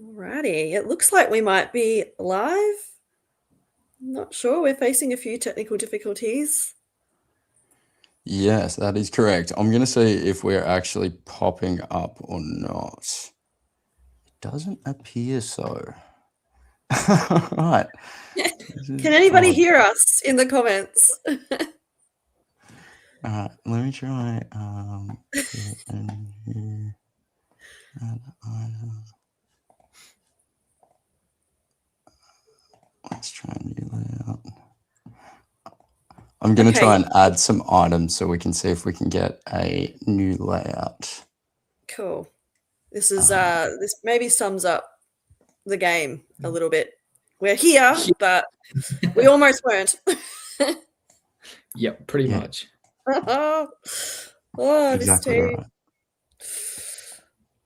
Alrighty, it looks like we might be live. Not sure. We're facing a few technical difficulties. Yes, that is correct. I'm going to see if we're actually popping up or not. It doesn't appear so. Right. Can anybody hear us in the comments? Let me try. Put in here. Let's try a new layout. I'm going to try and add some items so we can see if we can get a new layout. Cool. This is this maybe sums up the game a little bit. We're here, but we almost weren't. Yep, pretty much. Exactly this team.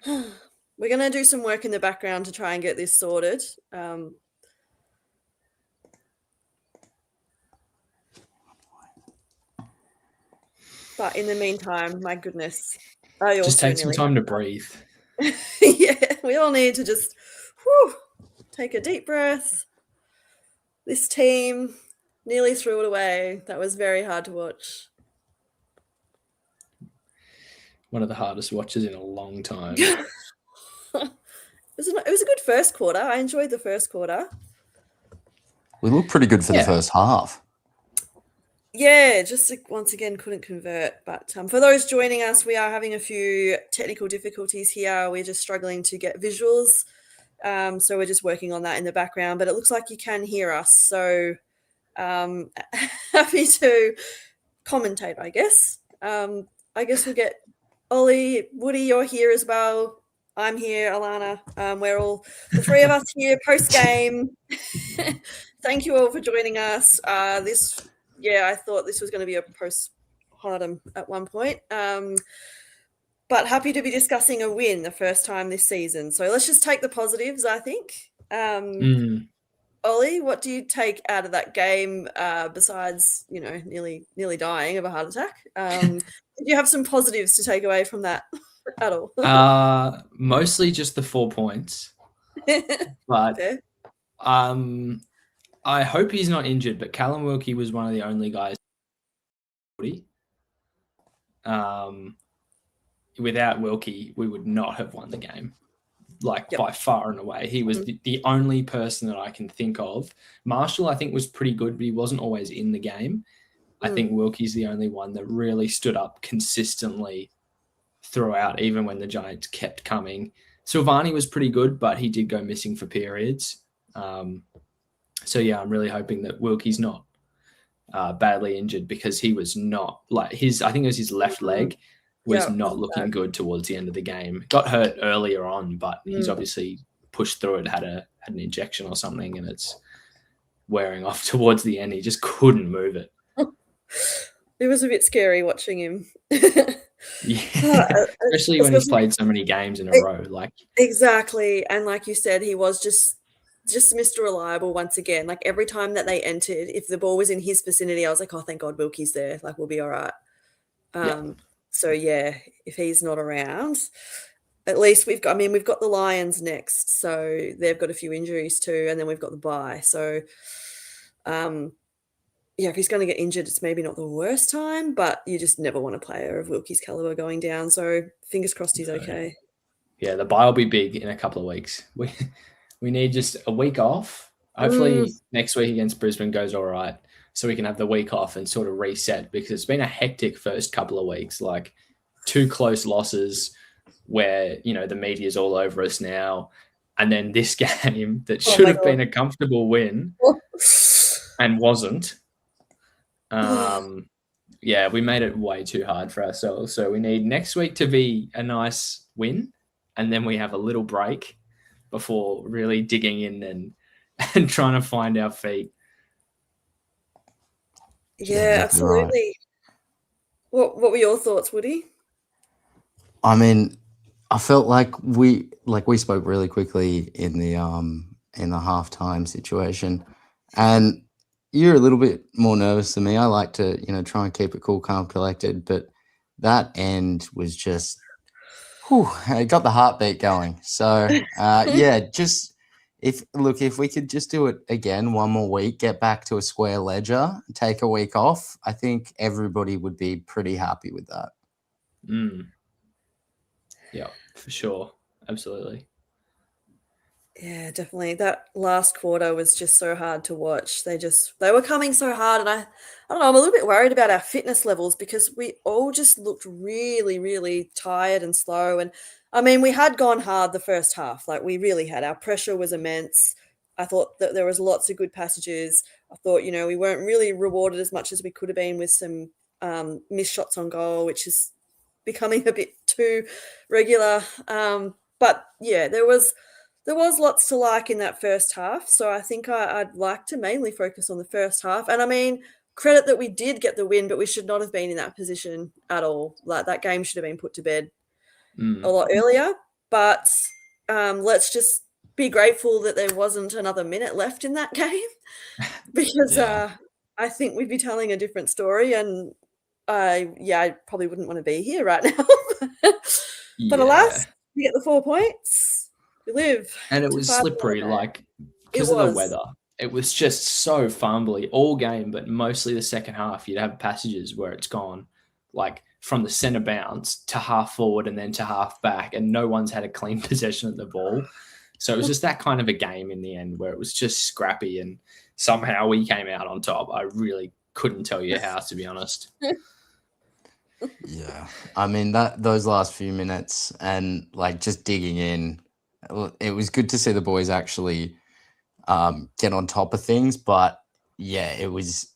Right. We're going to do some work in the background to try and get this sorted. But in the meantime, my goodness. Just take some time to breathe. Yeah, we all need to just take a deep breath. This team nearly threw it away. That was very hard to watch. One of the hardest watches in a long time. It was a good first quarter. I enjoyed the first quarter. We looked pretty good for the first half. Yeah, just once again couldn't convert. But for those joining us, we are having a few technical difficulties here. We're just struggling to get visuals. So we're just working on that in the background. But it looks like you can hear us. So happy to commentate, I guess. I guess we'll get Ollie, Woody, you're here as well. I'm here, Alana. We're all the three of us here post-game. Thank you all for joining us. I thought this was going to be a postpartum at one point. But happy to be discussing a win the first time this season. So let's just take the positives, I think. Ollie, what do you take out of that game besides, nearly dying of a heart attack? Did you have some positives to take away from that at all? Mostly just the 4 points. But I hope he's not injured, but Callum Wilkie was one of the only guys. Without Wilkie, we would not have won the game. By far and away. He was the only person that I can think of. Marshall, I think, was pretty good, but he wasn't always in the game. I think Wilkie's the only one that really stood up consistently throughout, even when the Giants kept coming. Silvani was pretty good, but he did go missing for periods. I'm really hoping that Wilkie's not badly injured, because he was not I think it was his left leg was not looking good towards the end of the game. Got hurt earlier on, but he's obviously pushed through it, had an injection or something, and it's wearing off towards the end. He just couldn't move it. It was a bit scary watching him. Especially when he's played so many games in a row. Exactly. And like you said, he was just Mr. Reliable once again. Every time that they entered, if the ball was in his vicinity, I was like, oh, thank God Wilkie's there. We'll be all right. So, if he's not around, at least we've got the Lions next. So they've got a few injuries too. And then we've got the bye. So, if he's going to get injured, it's maybe not the worst time, but you just never want a player of Wilkie's caliber going down. So fingers crossed he's okay. Yeah, the bye will be big in a couple of weeks. We need just a week off. Hopefully next week against Brisbane goes all right, so we can have the week off and sort of reset, because it's been a hectic first couple of weeks, 2 close losses where, the media's all over us now. And then this game that should have been a comfortable win and wasn't. We made it way too hard for ourselves. So we need next week to be a nice win, and then we have a little break before really digging in and trying to find our feet. Yeah, absolutely. Right. What were your thoughts, Woody? I mean, I felt like we spoke really quickly in the halftime situation, and you're a little bit more nervous than me. I like to, try and keep it cool, calm, collected, but that end was just, It got the heartbeat going. So just if we could just do it again one more week, get back to a square ledger, take a week off, I think everybody would be pretty happy with that. Yeah, for sure. Absolutely. Yeah, definitely. That last quarter was just so hard to watch. They were coming so hard, and I don't know, I'm a little bit worried about our fitness levels because we all just looked really, really tired and slow. And I mean, we had gone hard the first half, like we really had. Our pressure was immense. I thought that there was lots of good passages. I thought, we weren't really rewarded as much as we could have been with some missed shots on goal, which is becoming a bit too regular. But yeah, there was lots to like in that first half. So I think I'd like to mainly focus on the first half. And I mean, credit that we did get the win, but we should not have been in that position at all. Like that game should have been put to bed a lot earlier. But let's just be grateful that there wasn't another minute left in that game because I think we'd be telling a different story. And I probably wouldn't want to be here right now. But alas, we get the 4 points. We live. And it was slippery, like because of the weather. It was just so fumbly all game, but mostly the second half. You'd have passages where it's gone like from the centre bounce to half forward and then to half back, and no one's had a clean possession of the ball. So it was just that kind of a game in the end where it was just scrappy, and somehow we came out on top. I really couldn't tell you how, to be honest. Yeah, I mean those last few minutes and like just digging in, it was good to see the boys actually get on top of things. But yeah, it was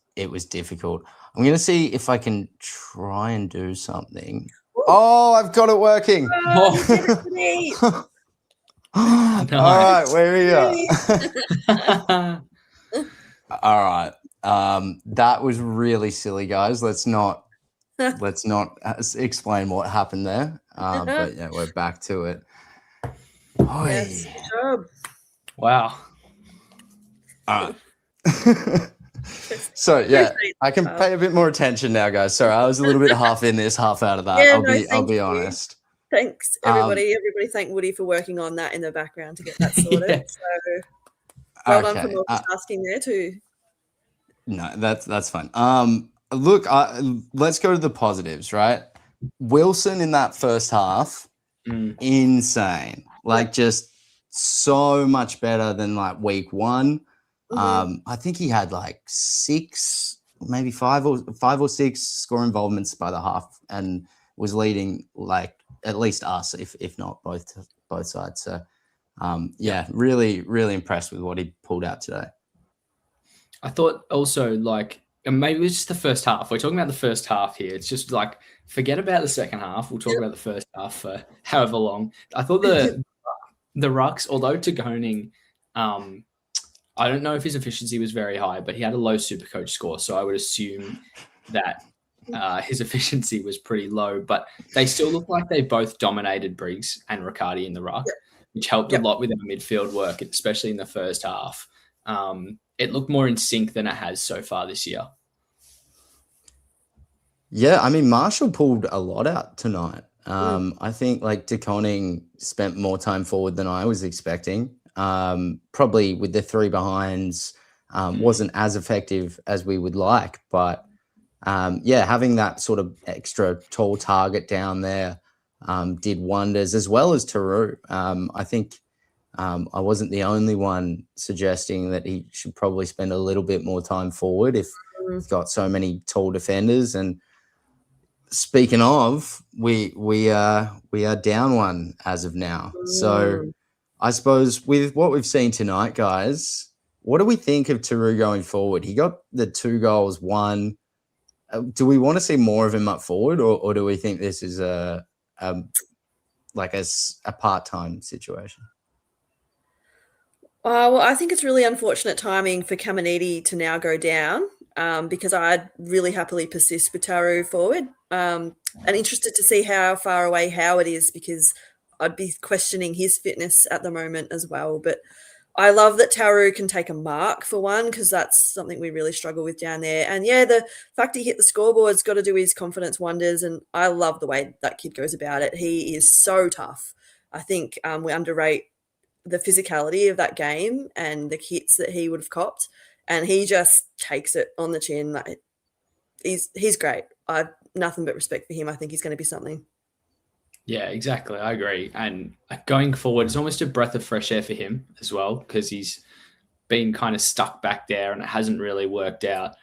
difficult. I'm gonna see if I can try and do something. Oh, I've got it working. Nice. All right, where are you? All right. That was really silly, guys. Let's not explain what happened there. But yeah, we're back to it. Yes, good job. Wow. All right. So yeah, I can pay a bit more attention now, guys. Sorry, I was a little bit half in this, half out of that. Yeah, I'll be honest. Thanks, everybody. Everybody thank Woody for working on that in the background to get that sorted. Yeah. So well done for multitasking there too. No, that's fine. Look, let's go to the positives, right? Wilson in that first half, insane. Like just so much better than like week one. I think he had like 6, maybe 5 or 6 score involvements by the half, and was leading like at least us, if not both sides. So really, really impressed with what he pulled out today. I thought also like, and maybe it's just the first half. We're talking about the first half here. It's just like, forget about the second half. We'll talk about the first half for however long. I thought the Rucks, although Tagoning, I don't know if his efficiency was very high, but he had a low Supercoach score. So I would assume that his efficiency was pretty low, but they still look like they both dominated Briggs and Riccardi in the ruck, which helped a lot with our midfield work, especially in the first half. It looked more in sync than it has so far this year. Yeah, I mean, Marshall pulled a lot out tonight. I think like De Koning spent more time forward than I was expecting. Probably with the 3 behinds, wasn't as effective as we would like, but having that sort of extra tall target down there did wonders, as well as Taru. I think I wasn't the only one suggesting that he should probably spend a little bit more time forward if he's got so many tall defenders. And speaking of, we are down one as of now. So I suppose with what we've seen tonight, guys, what do we think of Taru going forward? He got the 2 goals, 1. Do we want to see more of him up forward, or do we think this is a part-time situation? Well, I think it's really unfortunate timing for Caminiti to now go down because I'd really happily persist with Taru forward. And interested to see how far away Howard is, because I'd be questioning his fitness at the moment as well. But I love that Tauru can take a mark for one, because that's something we really struggle with down there. And yeah, the fact he hit the scoreboard's got to do his confidence wonders. And I love the way that kid goes about it. He is so tough. I think we underrate the physicality of that game and the hits that he would have copped. And he just takes it on the chin. Like, he's great. I've nothing but respect for him. I think he's going to be something. Yeah, exactly. I agree. And going forward, it's almost a breath of fresh air for him as well, because he's been kind of stuck back there and it hasn't really worked out.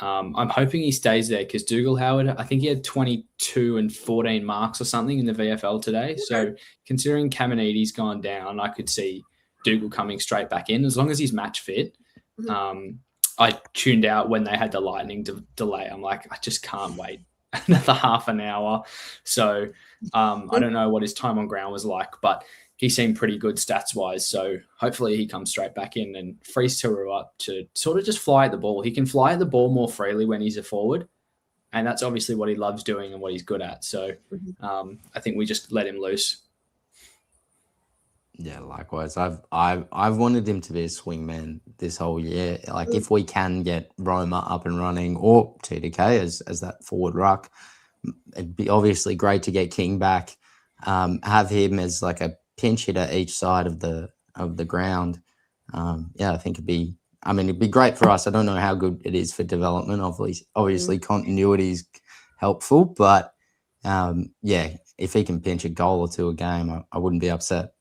I'm hoping he stays there, because Dougal Howard, I think he had 22 and 14 marks or something in the VFL today. Okay. So considering Caminiti's gone down, I could see Dougal coming straight back in as long as he's match fit. Mm-hmm. I tuned out when they had the lightning delay. I'm like, I just can't wait another half an hour. So I don't know what his time on ground was like, but he seemed pretty good stats-wise. So hopefully he comes straight back in and frees Tauru up to sort of just fly at the ball. He can fly at the ball more freely when he's a forward, and that's obviously what he loves doing and what he's good at. So I think we just let him loose. Yeah, likewise. I've wanted him to be a swingman this whole year. Like, if we can get Roma up and running, or TDK as that forward ruck, it'd be obviously great to get King back. Have him as like a pinch hitter each side of the ground. I think it'd be great for us. I don't know how good it is for development. Obviously continuity is helpful, but if he can pinch a goal or two a game, I wouldn't be upset.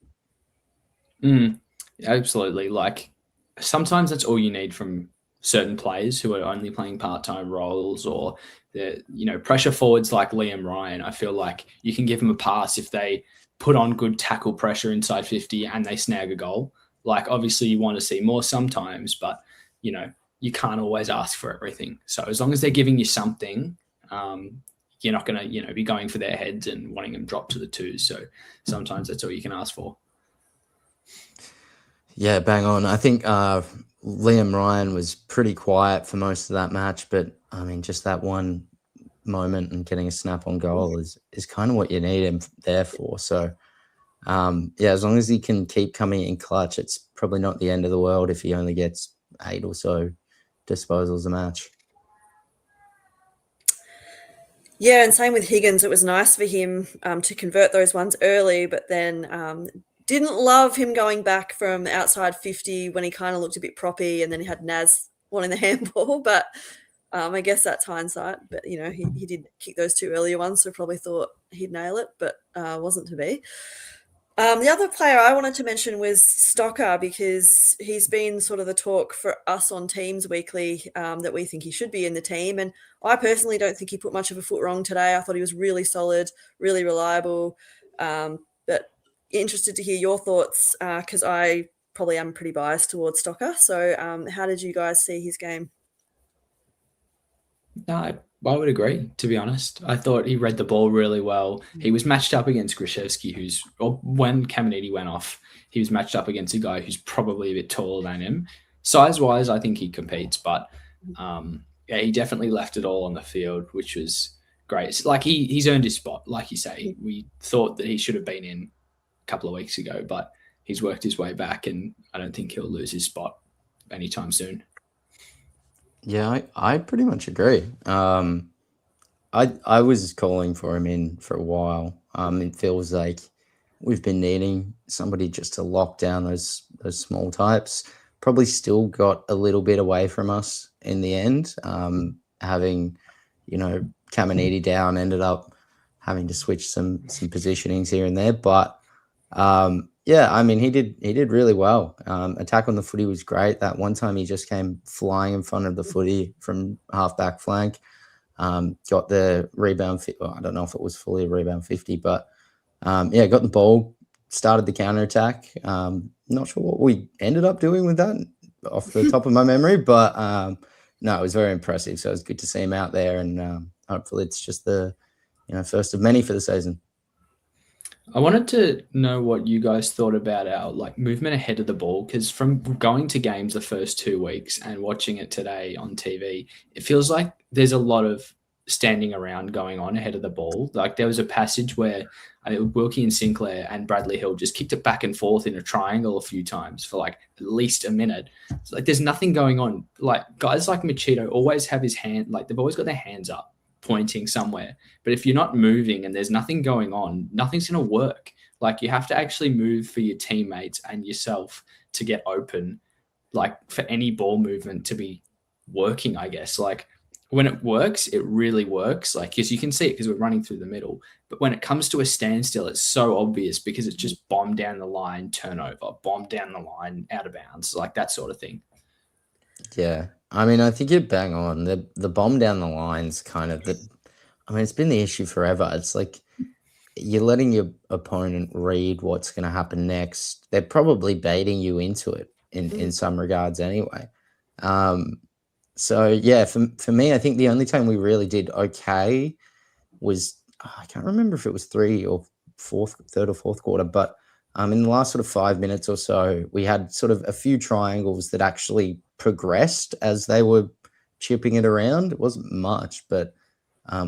Absolutely. Like, sometimes that's all you need from certain players who are only playing part-time roles, or the pressure forwards like Liam Ryan. I feel like you can give them a pass if they put on good tackle pressure inside 50 and they snag a goal. Like, obviously you want to see more sometimes, but you can't always ask for everything. So as long as they're giving you something, you're not going to be going for their heads and wanting them dropped to the twos. So sometimes that's all you can ask for. Yeah, bang on. I think Liam Ryan was pretty quiet for most of that match, but just that one moment and getting a snap on goal is kind of what you need him there for. So as long as he can keep coming in clutch, it's probably not the end of the world if he only gets 8 or so disposals a match. Yeah, and same with Higgins. It was nice for him to convert those ones early, but then didn't love him going back from outside 50 when he kind of looked a bit proppy, and then he had Naz wanting the handball. But I guess that's hindsight. But, he did kick those 2 earlier ones, so probably thought he'd nail it, but wasn't to be. The other player I wanted to mention was Stalker, because he's been sort of the talk for us on Teams Weekly, that we think he should be in the team. And I personally don't think he put much of a foot wrong today. I thought he was really solid, really reliable. But interested to hear your thoughts, because I probably am pretty biased towards Stalker. So how did you guys see his game? No, I would agree, to be honest. I thought he read the ball really well. He was matched up against Grishevsky, when Caminiti went off, he was matched up against a guy who's probably a bit taller than him. Size-wise, I think he competes, but he definitely left it all on the field, which was great. It's like he's earned his spot, like you say. We thought that he should have been in a couple of weeks ago, but he's worked his way back, and I don't think he'll lose his spot anytime soon. Yeah, I pretty much agree. I was calling for him in for a while. It feels like we've been needing somebody just to lock down those small types. Probably still got a little bit away from us in the end. Having, Caminiti down, ended up having to switch some positionings here and there. But he did really well. Attack on the footy was great. That one time he just came flying in front of the footy from half-back flank. Got the rebound. I don't know if it was fully a rebound 50, but got the ball, started the counter-attack. Not sure what we ended up doing with that off the top of my memory, but no, it was very impressive. So it was good to see him out there, and hopefully it's just the first of many for the season. I wanted to know what you guys thought about our movement ahead of the ball, because from going to games the first 2 weeks and watching it today on TV, it feels like there's a lot of standing around going on ahead of the ball. Like there was a passage where Wilkie and Sinclair and Bradley Hill just kicked it back and forth in a triangle a few times for like at least a minute. It's like there's nothing going on. Like guys like Machito always have his hand, like they've always got their hands up pointing somewhere. But if you're not moving and there's nothing going on, nothing's going to work. Like you have to actually move for your teammates and yourself to get open, like for any ball movement to be working, I guess. Like when it works, it really works. Like, because you can see it because we're running through the middle. But when it comes to a standstill, it's so obvious because it's just bomb down the line, turnover, bomb down the line, out of bounds, like that sort of thing. Yeah. I mean, I think you're bang on. The bomb down the line's kind of it's been the issue forever. It's like you're letting your opponent read what's going to happen next. They're probably baiting you into it in some regards anyway. So yeah, for me, I think the only time we really did okay was, I can't remember if it was third or fourth quarter, but in the last sort of 5 minutes or so, we had sort of a few triangles that actually progressed as they were chipping it around. It wasn't much, but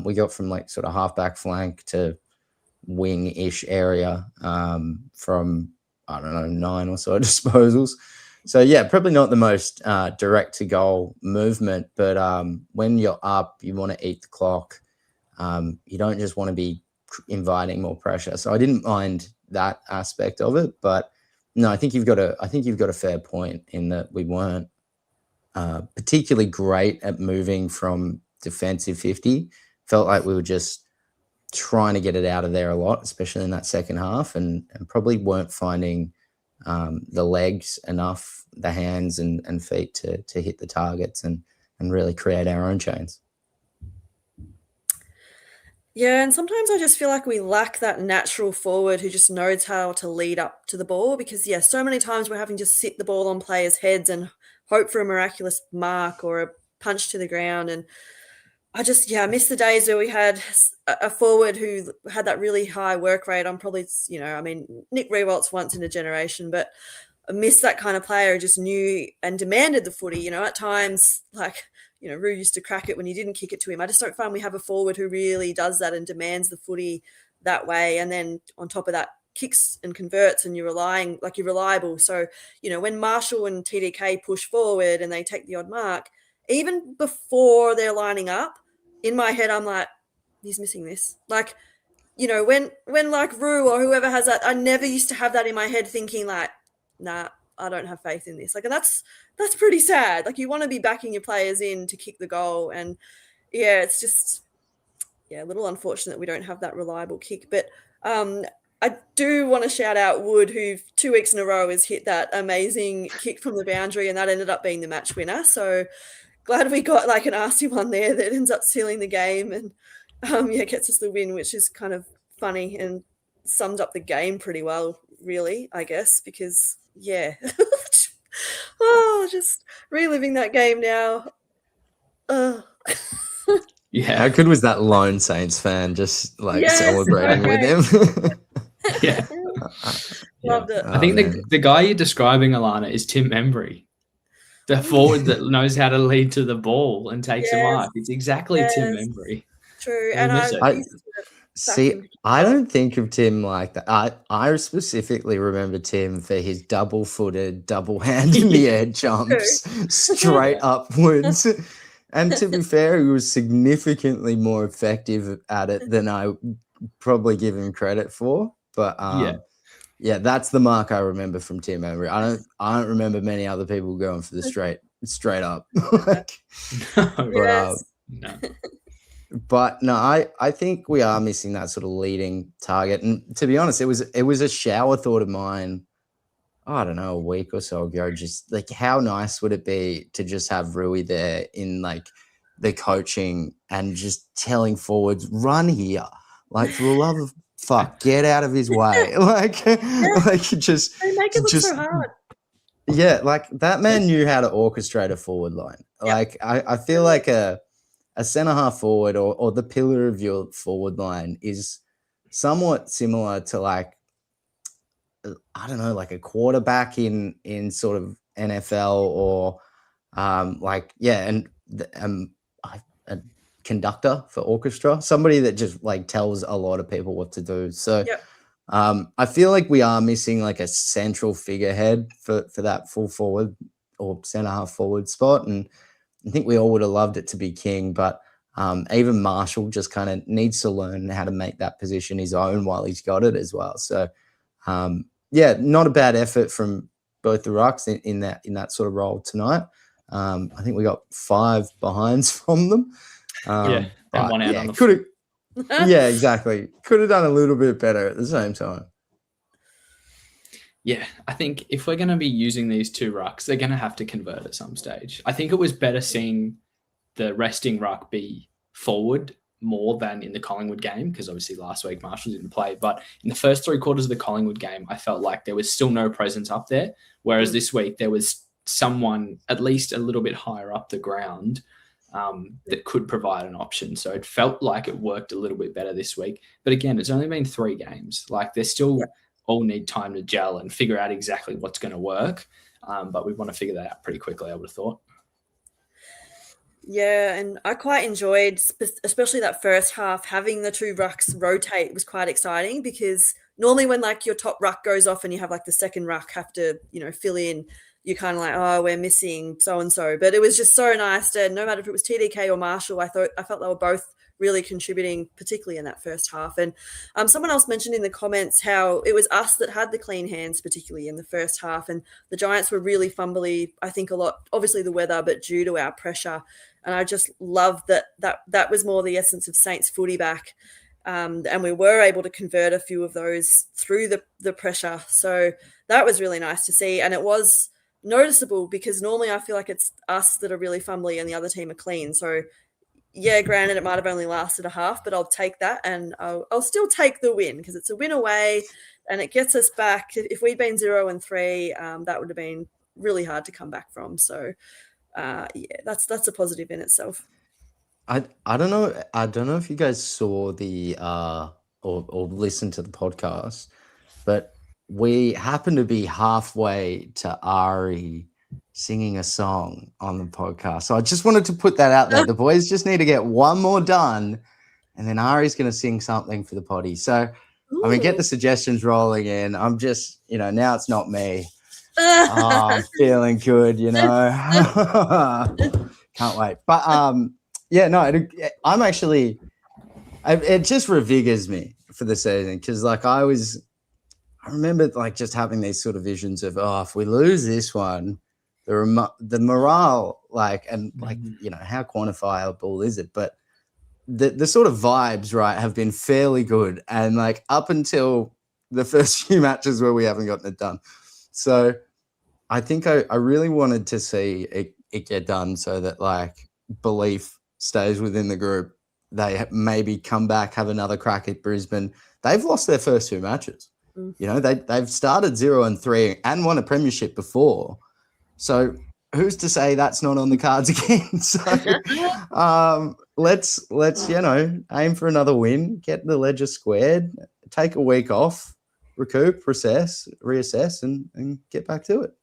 we got from like sort of halfback flank to wing-ish area from, I don't know, 9 or so disposals. So, yeah, probably not the most direct-to-goal movement, but when you're up, you want to eat the clock. You don't just want to be inviting more pressure. So I didn't mind that aspect of it, but no, I think you've got a fair point in that we weren't particularly great at moving from defensive 50. Felt like we were just trying to get it out of there a lot, especially in that second half, and probably weren't finding the legs enough, the hands and feet to hit the targets and really create our own chains. Yeah, and sometimes I just feel like we lack that natural forward who just knows how to lead up to the ball because, yeah, so many times we're having to sit the ball on players' heads and hope for a miraculous mark or a punch to the ground. And I miss the days where we had a forward who had that really high work rate. I'm probably, Nick Rewalt's once in a generation, but I miss that kind of player who just knew and demanded the footy. At times, like, Roo used to crack it when you didn't kick it to him. I just don't find we have a forward who really does that and demands the footy that way. And then on top of that, kicks and converts and you're reliable. So, when Marshall and TDK push forward and they take the odd mark, even before they're lining up, in my head, I'm like, he's missing this. Like, when like Roo or whoever has that, I never used to have that in my head thinking like, nah, I don't have faith in this. Like, and that's pretty sad. Like, you want to be backing your players in to kick the goal. And yeah, it's just, a little unfortunate we don't have that reliable kick. But I do want to shout out Wood, who 2 weeks in a row has hit that amazing kick from the boundary, and that ended up being the match winner. So glad we got like an arsey one there that ends up sealing the game and gets us the win, which is kind of funny and sums up the game pretty well, really, I guess, because just reliving that game now. Yeah, how good was that lone Saints fan just celebrating with him? Yeah. Loved it. I think the guy you're describing, Alana, is Tim Embry, the forward that knows how to lead to the ball and takes a mark. It's exactly Tim Embry. True. And I don't think of Tim like that. I specifically remember Tim for his double-footed, double-hand in the air jumps straight upwards. And to be fair, he was significantly more effective at it than I probably give him credit for. But that's the mark I remember from Tim Embry. I don't remember many other people going for the straight up. No. But no, I think we are missing that sort of leading target. And to be honest, it was a shower thought of mine, I don't know, a week or so ago. Just like, how nice would it be to just have Rui there in like the coaching and just telling forwards, run here, like, for the love of fuck, get out of his way. Like just they make it look so hard. Yeah, like that man knew how to orchestrate a forward line. Like I feel like a centre half forward or the pillar of your forward line is somewhat similar to like, I don't know, like a quarterback in sort of NFL or conductor for orchestra, somebody that just like tells a lot of people what to do. So Yep. I feel like we are missing like a central figurehead for that full forward or centre half forward spot. And I think we all would have loved it to be King, but even Marshall just kind of needs to learn how to make that position his own while he's got it as well. So yeah, not a bad effort from both the Rucks in that sort of role tonight. I think we got 5 behinds from them. And one out on the could have. Yeah, exactly. Could have done a little bit better at the same time. Yeah, I think if we're going to be using these 2 rucks, they're going to have to convert at some stage. I think it was better seeing the resting ruck be forward more than in the Collingwood game, because obviously last week Marshall didn't play. But in the first 3 quarters of the Collingwood game, I felt like there was still no presence up there, whereas this week there was someone at least a little bit higher up the ground that could provide an option. So it felt like it worked a little bit better this week. But again, it's only been 3 games. Like they're still... Yeah. All need time to gel and figure out exactly what's going to work. But we want to figure that out pretty quickly, I would have thought. Yeah, and I quite enjoyed, especially that first half, having the 2 rucks rotate was quite exciting, because normally when like your top ruck goes off and you have like the second ruck have to, fill in, you're kind of like, oh, we're missing so-and-so. But it was just so nice to, no matter if it was TDK or Marshall, I felt they were both really contributing, particularly in that first half. And someone else mentioned in the comments how it was us that had the clean hands, particularly in the first half, and the Giants were really fumbly, I think a lot, obviously the weather, but due to our pressure. And I just love that was more the essence of Saints footy back. And we were able to convert a few of those through the pressure. So that was really nice to see. And it was noticeable, because normally I feel like it's us that are really fumbly and the other team are clean. So yeah, granted, it might have only lasted a half, but I'll take that, and I'll still take the win, because it's a win away and it gets us back. If we'd been 0-3, that would have been really hard to come back from. So yeah, that's a positive in itself. I don't know. I don't know if you guys saw the or listened to the podcast, but we happened to be halfway to Ari singing a song on the podcast. So I just wanted to put that out there. The boys just need to get one more done, and then Ari's going to sing something for the potty. So, I mean, get the suggestions rolling in. I'm just, now it's not me. I'm feeling good, Can't wait. But, yeah, no, I'm actually, it just revigors me for the season, because, like, I remember, like, just having these sort of visions of, if we lose this one, the morale, like, and like, how quantifiable is it? But the sort of vibes, right, have been fairly good, and like up until the first few matches where we haven't gotten it done. So I think I really wanted to see it get done, so that like belief stays within the group. They maybe come back, have another crack at Brisbane. They've lost their first 2 matches. They've started 0-3 and won a premiership before. So who's to say that's not on the cards again? So let's aim for another win, get the ledger squared, take a week off, recoup, reassess, and get back to it.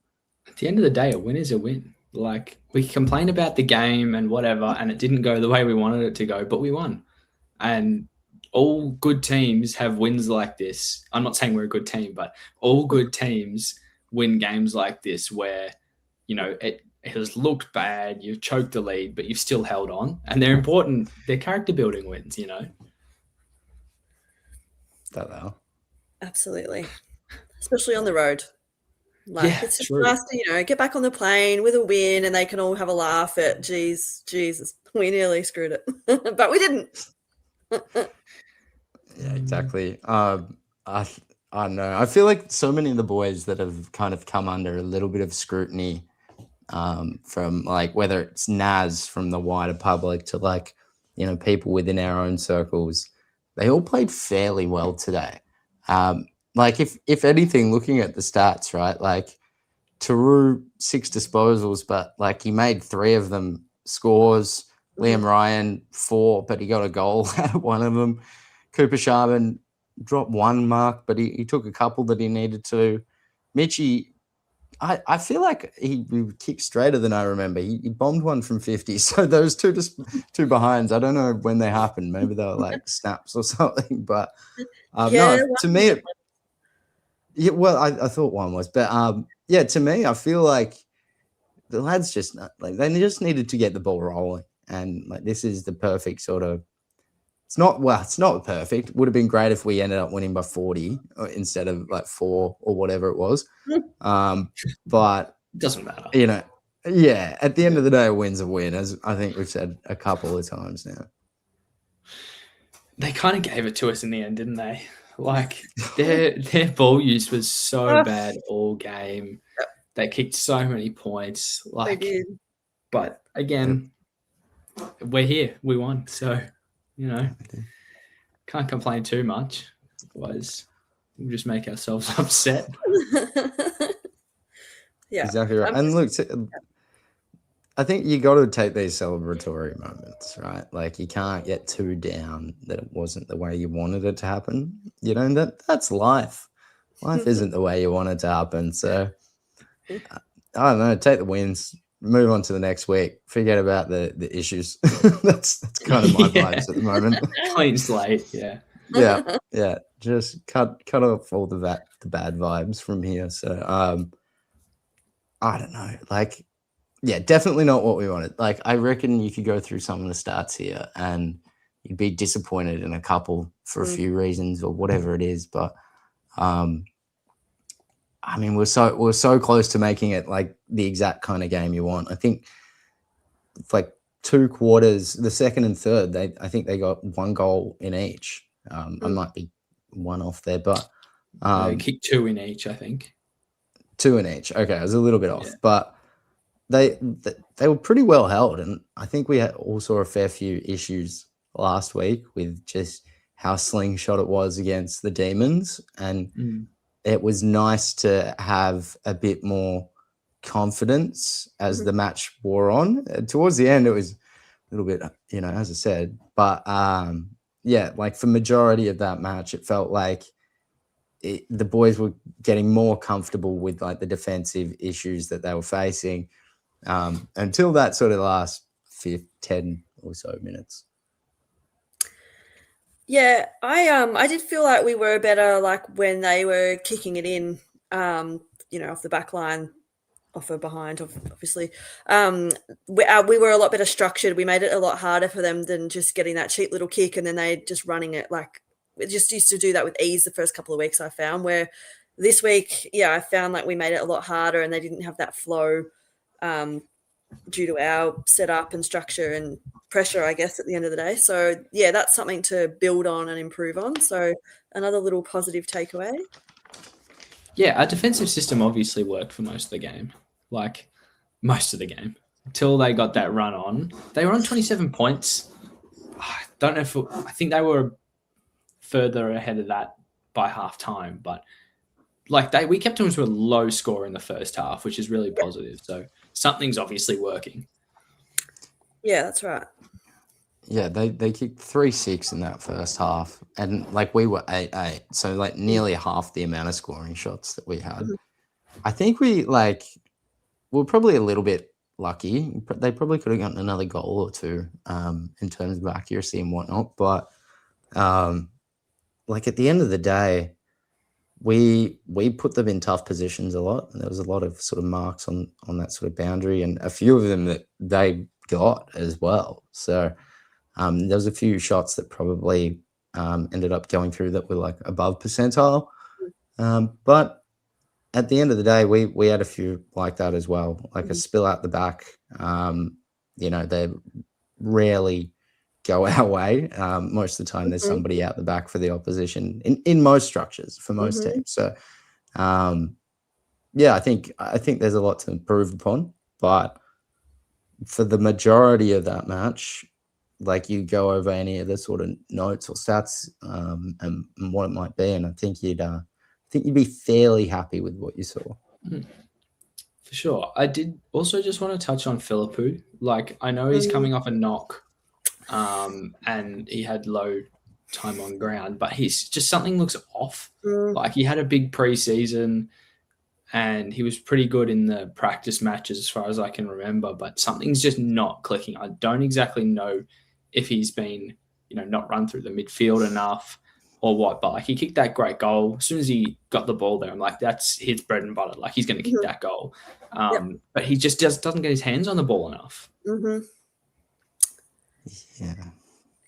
At the end of the day, a win is a win. Like, we complain about the game and whatever, and it didn't go the way we wanted it to go, but we won. And all good teams have wins like this. I'm not saying we're a good team, but all good teams win games like this where, it has looked bad, you've choked the lead, but you've still held on. And they're important. They're character building wins, Absolutely. Especially on the road. Like, it's just nice to, get back on the plane with a win, and they can all have a laugh at, Jesus, we nearly screwed it. But we didn't. Yeah, exactly. I don't know. I feel like so many of the boys that have kind of come under a little bit of scrutiny from, like, whether it's Naz from the wider public to, like, people within our own circles, they all played fairly well today. Like, if anything, looking at the stats, right, like, Taru, 6 disposals, but, like, he made 3 of them scores. Liam Ryan, 4, but he got a goal out of one of them. Cooper Sharman dropped 1 mark, but he took a couple that he needed to. Mitchie, I feel like he kicked straighter than I remember. He bombed one from 50. So those two behinds, I don't know when they happened. Maybe they were like snaps or something. But no, to me, well, I thought one was, but yeah, to me, I feel like the lads just like they just needed to get the ball rolling, and like this is the perfect sort of. It's not perfect. Would have been great if we ended up winning by 40 instead of like 4 or whatever it was. But it doesn't matter. You know, yeah, at the end of the day, a win's a win, as I think we've said a couple of times now. They kind of gave it to us in the end, didn't they? Like their ball use was so bad all game. They kicked so many points. Like, they did. But again, we're here. We won. So, can't complain too much. Otherwise, we'll just make ourselves upset. Yeah, exactly right. And look, I think you got to take these celebratory moments, right? Like you can't get too down that it wasn't the way you wanted it to happen. That's life. Life isn't the way you want it to happen. So I don't know. Take the wins. Move on to the next week. Forget about the issues. that's kind of my vibes at the moment. Clean slate, yeah. Yeah. Just cut off all the bad vibes from here. So I don't know. Like, yeah, definitely not what we wanted. Like, I reckon you could go through some of the stats here and you'd be disappointed in a couple for a few reasons or whatever it is. But I mean, we're so close to making it like the exact kind of game you want. I think like 2 quarters, the second and third, I think they got 1 goal in each. I might be one off there, but they kicked 2 in each, I think. 2 in each. Okay, I was a little bit off, but they were pretty well held, and I think we all saw a fair few issues last week with just how slingshot it was against the Demons, and it was nice to have a bit more confidence as the match wore on. Towards the end, it was a little bit, as I said, but yeah, like for majority of that match, it felt like the boys were getting more comfortable with like the defensive issues that they were facing until that sort of last 10 or so minutes. Yeah, I did feel like we were better like when they were kicking it in, off the back line, off or behind, obviously. We were a lot better structured. We made it a lot harder for them than just getting that cheap little kick and then they just running it. Like, we just used to do that with ease the first couple of weeks, I found, where this week, I found like we made it a lot harder and they didn't have that flow due to our setup and structure and pressure, I guess, at the end of the day. So, yeah, that's something to build on and improve on. So another little positive takeaway. Yeah, our defensive system obviously worked for most of the game. Like, most of the game. Until they got that run on. They were on 27 points. I don't know I think they were further ahead of that by half time, but like we kept them to a low score in the first half, which is really positive. So something's obviously working. Yeah, that's right. Yeah, they kicked 3-6 in that first half, and like we were 8-8, so like nearly half the amount of scoring shots that we had. I think we're probably a little bit lucky. They probably could have gotten another goal or two in terms of accuracy and whatnot, but like at the end of the day, we put them in tough positions a lot. And there was a lot of sort of marks on that sort of boundary, and a few of them that they got as well. So there was a few shots that probably ended up going through that were like above percentile. But at the end of the day, we had a few like that as well, like a spill out the back. They rarely go our way. Most of the time there's somebody out the back for the opposition in most structures for most teams. So I think there's a lot to improve upon, but for the majority of that match, like you go over any of the sort of notes or stats and what it might be, and I think you'd be fairly happy with what you saw. For sure. I did also just want to touch on Philippou. Like, I know he's coming off a knock and he had low time on ground, but he's just something looks off. Like, he had a big preseason and he was pretty good in the practice matches as far as I can remember, but something's just not clicking. I don't exactly know if he's been, not run through the midfield enough or what, but like he kicked that great goal. As soon as he got the ball there, I'm like, that's his bread and butter. Like he's going to kick that goal. But he just doesn't get his hands on the ball enough. Mm-hmm. Yeah.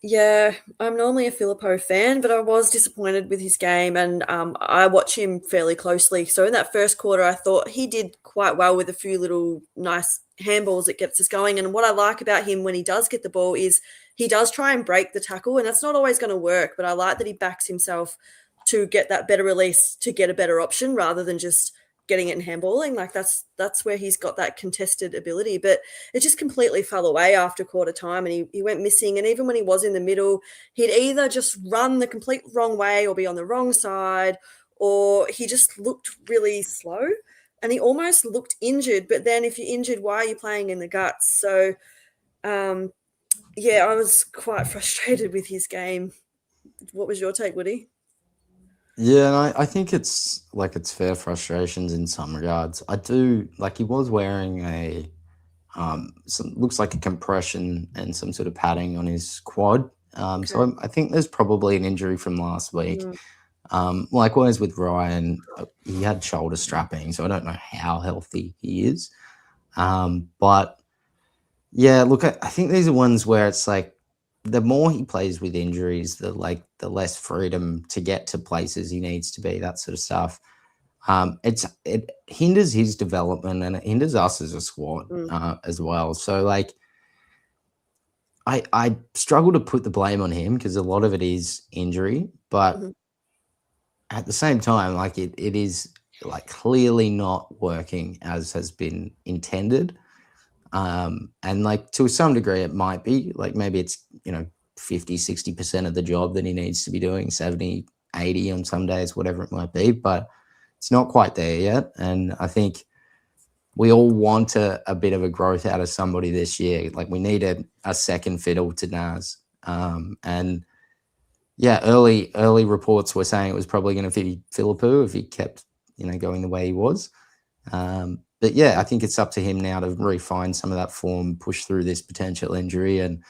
Yeah, I'm normally a Filippo fan, but I was disappointed with his game, and I watch him fairly closely. So in that first quarter, I thought he did quite well with a few little nice handballs that gets us going. And what I like about him when he does get the ball is he does try and break the tackle, and that's not always going to work, but I like that he backs himself to get that better release, to get a better option rather than just getting it in handballing. Like that's where he's got that contested ability, but it just completely fell away after quarter time, and he went missing. And even when he was in the middle, he'd either just run the complete wrong way or be on the wrong side, or he just looked really slow and he almost looked injured. But then if you're injured, why are you playing in the guts? So I was quite frustrated with his game. What was your take, Woody? Yeah, and I think it's fair frustrations in some regards. I do like he was wearing a looks like a compression and some sort of padding on his quad. So I think there's probably an injury from last week. Likewise with Ryan, he had shoulder strapping, so I don't know how healthy he is. But yeah, look, I think these are ones where it's like the more he plays with injuries, the less freedom to get to places he needs to be, that sort of stuff. It hinders his development and it hinders us as a squad as well. So like I struggle to put the blame on him because a lot of it is injury, but at the same time, like it is like clearly not working as has been intended. And like to some degree it might be like maybe it's 50-60% of the job that he needs to be doing, 70-80 on some days, whatever it might be, but it's not quite there yet. And I think we all want a bit of a growth out of somebody this year. Like we need a second fiddle to Naz. And yeah, early reports were saying it was probably going to be Philippou if he kept going the way he was. But yeah, I think it's up to him now to refine some of that form, push through this potential injury, and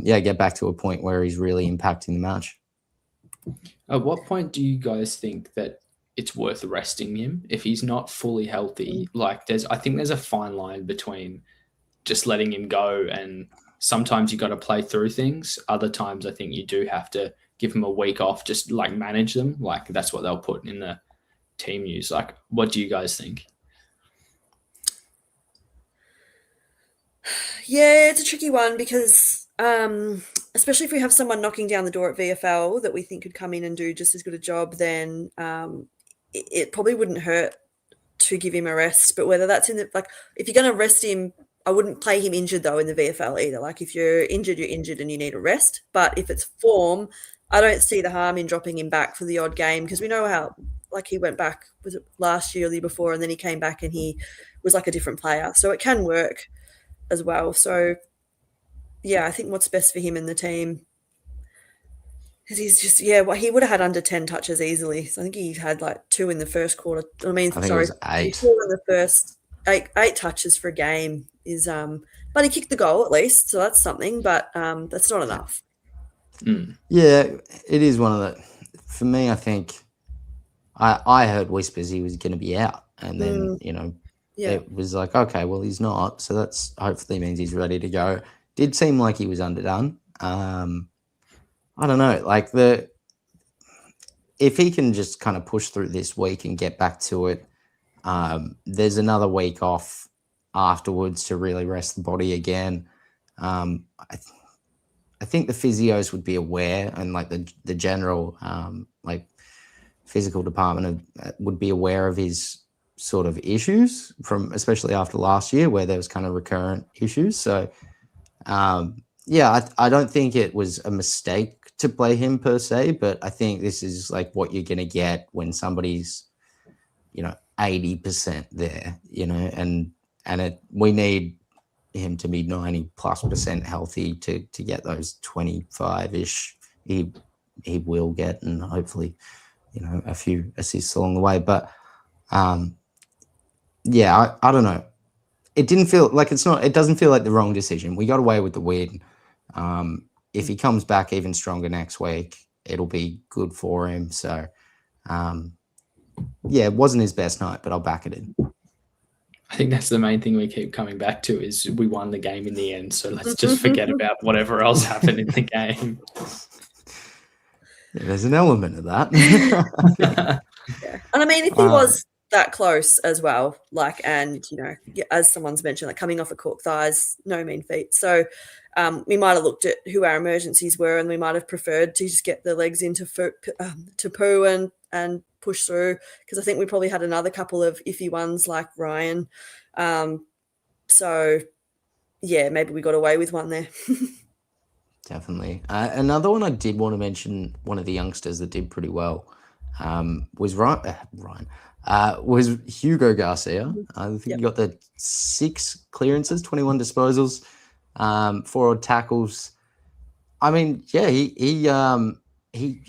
get back to a point where he's really impacting the match. At what point do you guys think that it's worth resting him if he's not fully healthy? Like I think there's a fine line between just letting him go, and sometimes you got to play through things. Other times I think you do have to give him a week off, just like manage them. Like that's what they'll put in the team news. Like, what do you guys think? Yeah, it's a tricky one because especially if we have someone knocking down the door at VFL that we think could come in and do just as good a job, then it probably wouldn't hurt to give him a rest. But whether that's if you're going to rest him, I wouldn't play him injured though in the VFL either. Like if you're injured and you need a rest. But if it's form, I don't see the harm in dropping him back for the odd game because we know how he went back, was it last year or the year before, and then he came back and he was like a different player. So it can work as well. So yeah, I think what's best for him and the team is he's just he would have had under 10 touches easily. So I think he had like 2 in the first quarter. I think it was 8. 4 in the first 8 touches for a game is but he kicked the goal at least, so that's something, but that's not enough. Yeah, it is one of the, for me, I think I heard whispers he was going to be out, and then it was like, okay, well, he's not, so that's hopefully means he's ready to go. Did seem like he was underdone. I don't know, like if he can just kind of push through this week and get back to it, there's another week off afterwards to really rest the body again. I think the physios would be aware, and like the general physical department would be aware of his sort of issues from, especially after last year where there was kind of recurrent issues. So I don't think it was a mistake to play him per se, but I think this is like what you're going to get when somebody's 80% there, and we need him to be 90+% healthy to get those 25-ish he will get, and hopefully a few assists along the way. But yeah, I don't know. It didn't feel like it doesn't feel like the wrong decision. We got away with the win. If he comes back even stronger next week, it'll be good for him. So, yeah, it wasn't his best night, but I'll back it in. I think that's the main thing we keep coming back to is we won the game in the end. So let's just forget about whatever else happened in the game. Yeah, there's an element of that. Yeah. And I mean, if he was that close as well, and as someone's mentioned, coming off a cork thighs, no mean feat. So we might have looked at who our emergencies were, and we might have preferred to just get the legs into to poo and push through, because I think we probably had another couple of iffy ones like Ryan. So yeah, maybe we got away with one there. Definitely. Another one I did want to mention, one of the youngsters that did pretty well, was was Hugo Garcia. I think he got the 6 clearances, 21 disposals, 4 tackles. I mean, yeah, he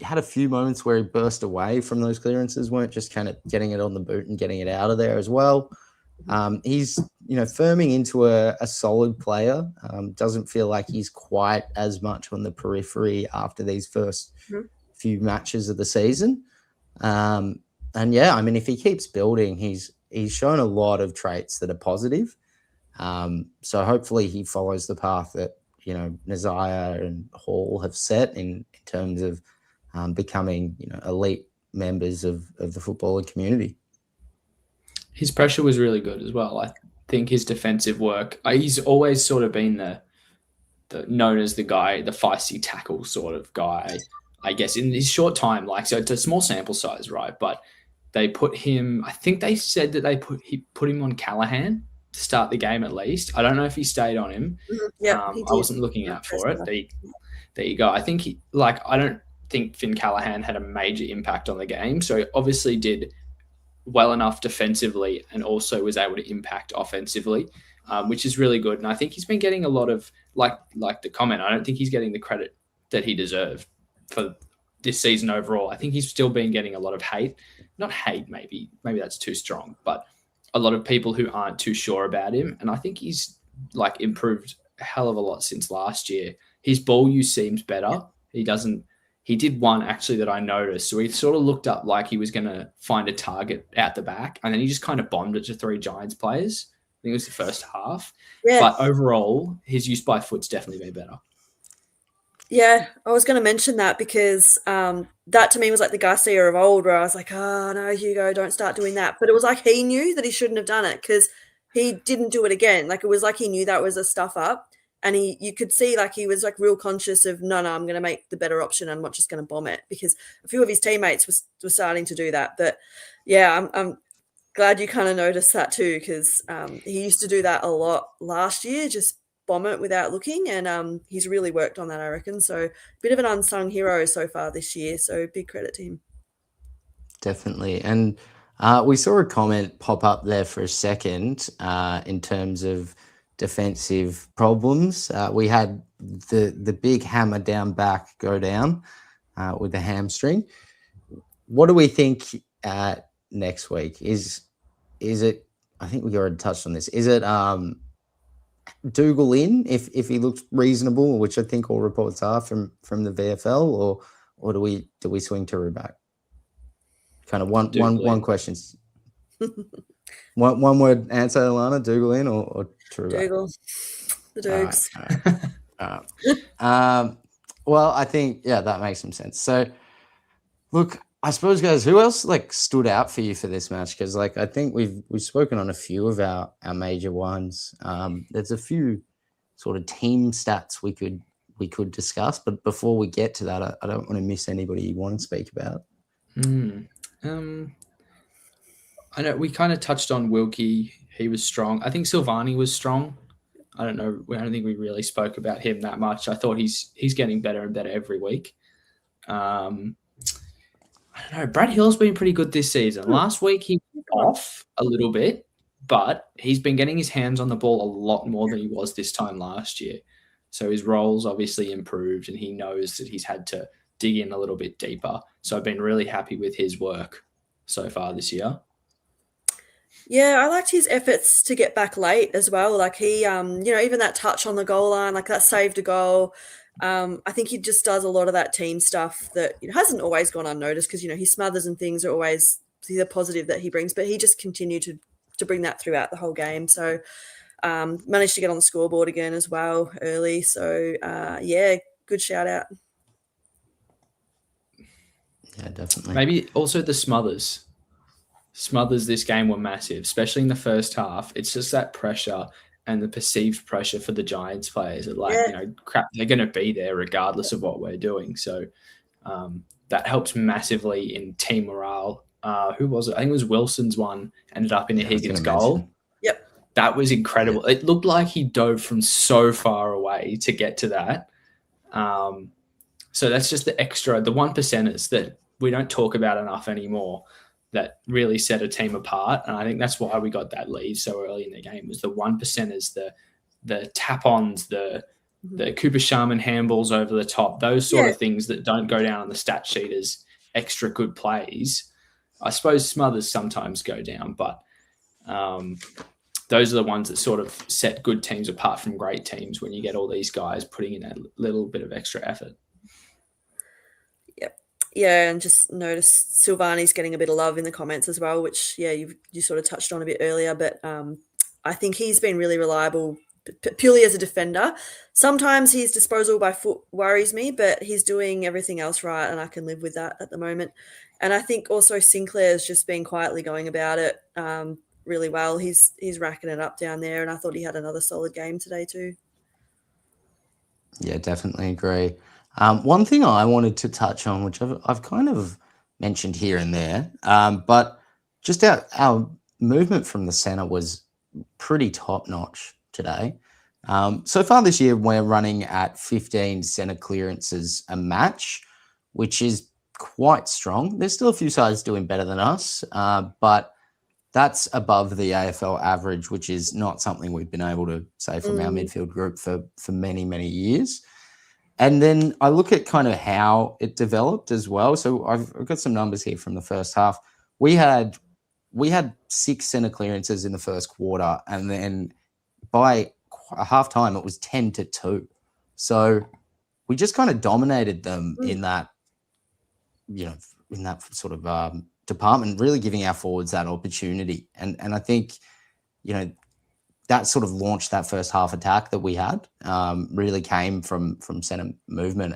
had a few moments where he burst away from those clearances, weren't just kind of getting it on the boot and getting it out of there as well. He's firming into a solid player. Doesn't feel like he's quite as much on the periphery after these first few matches of the season. And yeah, I mean, if he keeps building, he's shown a lot of traits that are positive. So hopefully he follows the path that Nazaya and Hall have set in terms of becoming elite members of the footballer community. His pressure was really good as well. I think his defensive work, he's always sort of been the known as the guy, the feisty tackle sort of guy, I guess, in his short time. So it's a small sample size, right? But they put him, I think they said that he put him on Callahan to start the game at least. I don't know if he stayed on him. Yeah, I wasn't looking out for it. There you go. I think I don't think Finn Callahan had a major impact on the game. So he obviously did well enough defensively and also was able to impact offensively, which is really good. And I think he's been getting a lot of, like the comment, I don't think he's getting the credit that he deserved for this season overall. I think he's still been getting a lot of hate. Not hate, maybe that's too strong, but a lot of people who aren't too sure about him. And I think he's improved a hell of a lot since last year. His ball use seems better. He did one actually that I noticed. So he sort of looked up like he was going to find a target out the back, and then he just kind of bombed it to 3 Giants players. I think it was the first half. Yeah. But overall, his use by foot's definitely been better. Yeah, I was going to mention that because that to me was like the Garcia of old, where I was like, oh, no, Hugo, don't start doing that. But it was like he knew that he shouldn't have done it because he didn't do it again. It was like he knew that was a stuff up. And you could see he was real conscious of, no, I'm going to make the better option. I'm not just going to bomb it, because a few of his teammates were starting to do that. But yeah, I'm glad you kind of noticed that too, because he used to do that a lot last year, just bomb it without looking. And he's really worked on that, I reckon. So a bit of an unsung hero so far this year. So big credit to him. Definitely. And we saw a comment pop up there for a second in terms of defensive problems. We had the big hammer down back go down with the hamstring. What do we think next week? Is it, I think we already touched on this, is it Dougal in if he looks reasonable, which I think all reports are from the VFL, or do we swing to back? Kind of one question. One word answer, Alana. Dougal in or True? Dougal. The Dougs. All right. Well, I think that makes some sense. So, look, I suppose, guys, who else stood out for you for this match? Because I think we've spoken on a few of our major ones. There's a few sort of team stats we could discuss, but before we get to that, I don't want to miss anybody you want to speak about. I know we kind of touched on Wilkie. He was strong. I think Silvani was strong. I don't think we really spoke about him that much. I thought he's getting better and better every week. I don't know. Brad Hill's been pretty good this season. Last week he was off a little bit, but he's been getting his hands on the ball a lot more than he was this time last year. So his role's obviously improved, and he knows that he's had to dig in a little bit deeper. So I've been really happy with his work so far this year. Yeah, I liked his efforts to get back late as well. Like he, even that touch on the goal line, like that saved a goal. I think he just does a lot of that team stuff that hasn't always gone unnoticed because his smothers and things are always the positive that he brings, but he just continued to bring that throughout the whole game. So managed to get on the scoreboard again as well early. So good shout out. Yeah, definitely. Maybe also the smothers this game were massive, especially in the first half. It's just that pressure and the perceived pressure for the Giants players that crap, they're going to be there regardless of what we're doing. So that helps massively in team morale. Who was it? I think it was Wilson's one ended up in a Higgins goal. Yep. That was incredible. It looked like he dove from so far away to get to that. So that's just the one percenters that we don't talk about enough anymore that really set a team apart. And I think that's why we got that lead so early in the game was the one percenters, the tap-ons, the Cooper Sharman handballs over the top, those sort of things that don't go down on the stat sheet as extra good plays. I suppose smothers sometimes go down, but those are the ones that sort of set good teams apart from great teams when you get all these guys putting in a little bit of extra effort. Yep. Yeah, and just noticed Silvani's getting a bit of love in the comments as well, which, you sort of touched on a bit earlier, but I think he's been really reliable purely as a defender. Sometimes his disposal by foot worries me, but he's doing everything else right, and I can live with that at the moment. And I think also Sinclair's just been quietly going about it really well. He's racking it up down there, and I thought he had another solid game today too. Yeah, definitely agree. One thing I wanted to touch on, which I've kind of mentioned here and there, but just our movement from the centre was pretty top-notch today. So far this year, we're running at 15 centre clearances a match, which is quite strong. There's still a few sides doing better than us, but that's above the AFL average, which is not something we've been able to say from our midfield group for many, many years. And then I look at kind of how it developed as well. So I've got some numbers here from the first half. We had 6 centre clearances in the first quarter, and then by half time it was 10-2. So we just kind of dominated them in that, in that sort of department, really giving our forwards that opportunity. And I think, that sort of launched that first half attack that we had, really came from centre movement.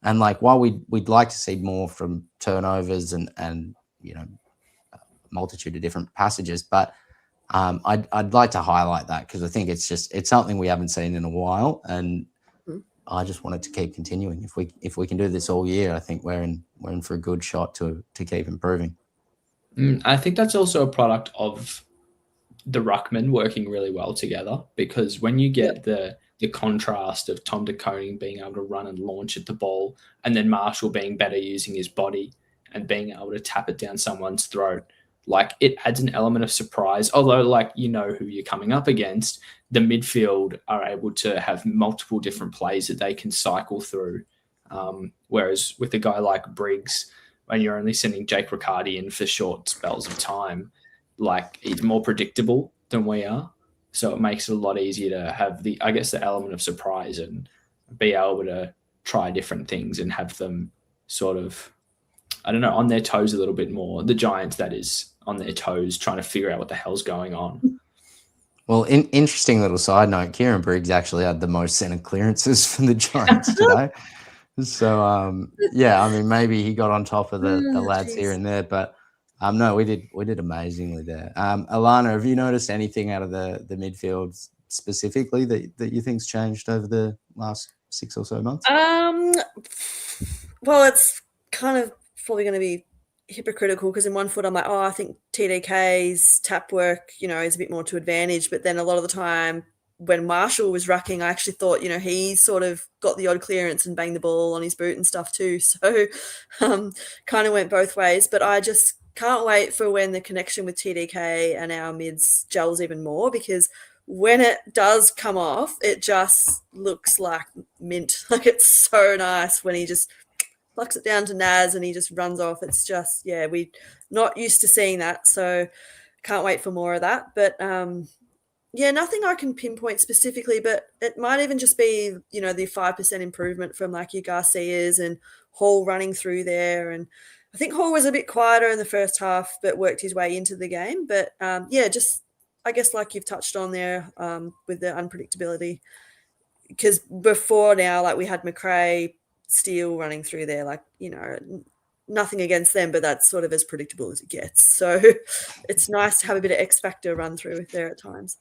And like, while we'd like to see more from turnovers and a multitude of different passages, but I'd like to highlight that because I think it's something we haven't seen in a while, and I just want it to keep continuing. If we can do this all year, I think we're in for a good shot to keep improving. I think that's also a product of the ruckmen working really well together, because when you get the contrast of Tom de Koning being able to run and launch at the ball, and then Marshall being better using his body and being able to tap it down someone's throat, like, it adds an element of surprise. Although, like, who you're coming up against, the midfield are able to have multiple different plays that they can cycle through. Whereas with a guy like Briggs, when you're only sending Jake Riccardi in for short spells of time, like, he's more predictable than we are. So it makes it a lot easier to have the element of surprise and be able to try different things and have them sort of, on their toes a little bit more. The Giants, that is, on their toes, trying to figure out what the hell's going on. Well, interesting little side note, Kieran Briggs actually had the most centre clearances for the Giants today. So, maybe he got on top of the lads here and there, but no, we did amazingly there. Alana, have you noticed anything out of the midfield specifically that you think's changed over the last 6 or so months? Well, it's kind of probably going to be hypocritical because in one foot I'm like, I think TDK's tap work, is a bit more to advantage. But then a lot of the time when Marshall was rucking, I actually thought, he sort of got the odd clearance and banged the ball on his boot and stuff too. So kind of went both ways. But I just can't wait for when the connection with TDK and our mids gels even more, because when it does come off, it just looks like mint. Like, it's so nice when he just plucks it down to Naz and he just runs off. It's just, we're not used to seeing that. So, can't wait for more of that. But yeah, nothing I can pinpoint specifically, but it might even just be, the 5% improvement from like your Garcias and Hall running through there. And I think Hall was a bit quieter in the first half, but worked his way into the game. But yeah, just I guess like you've touched on there with the unpredictability, because before now, like we had McRae, Steele running through there, like, nothing against them, but that's sort of as predictable as it gets. So it's nice to have a bit of X factor run through there at times.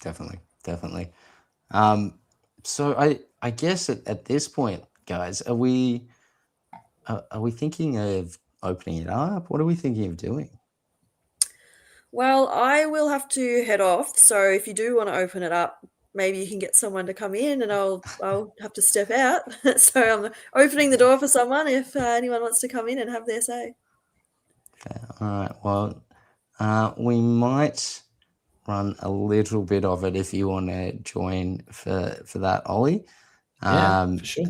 Definitely. So I guess at this point, guys, are we thinking of opening it up? What are we thinking of doing? Well, I will have to head off. So if you do want to open it up, maybe you can get someone to come in, and I'll have to step out. So I'm opening the door for someone if anyone wants to come in and have their say. Okay. All right. Well, we might run a little bit of it if you want to join for that, Ollie. Yeah, for sure.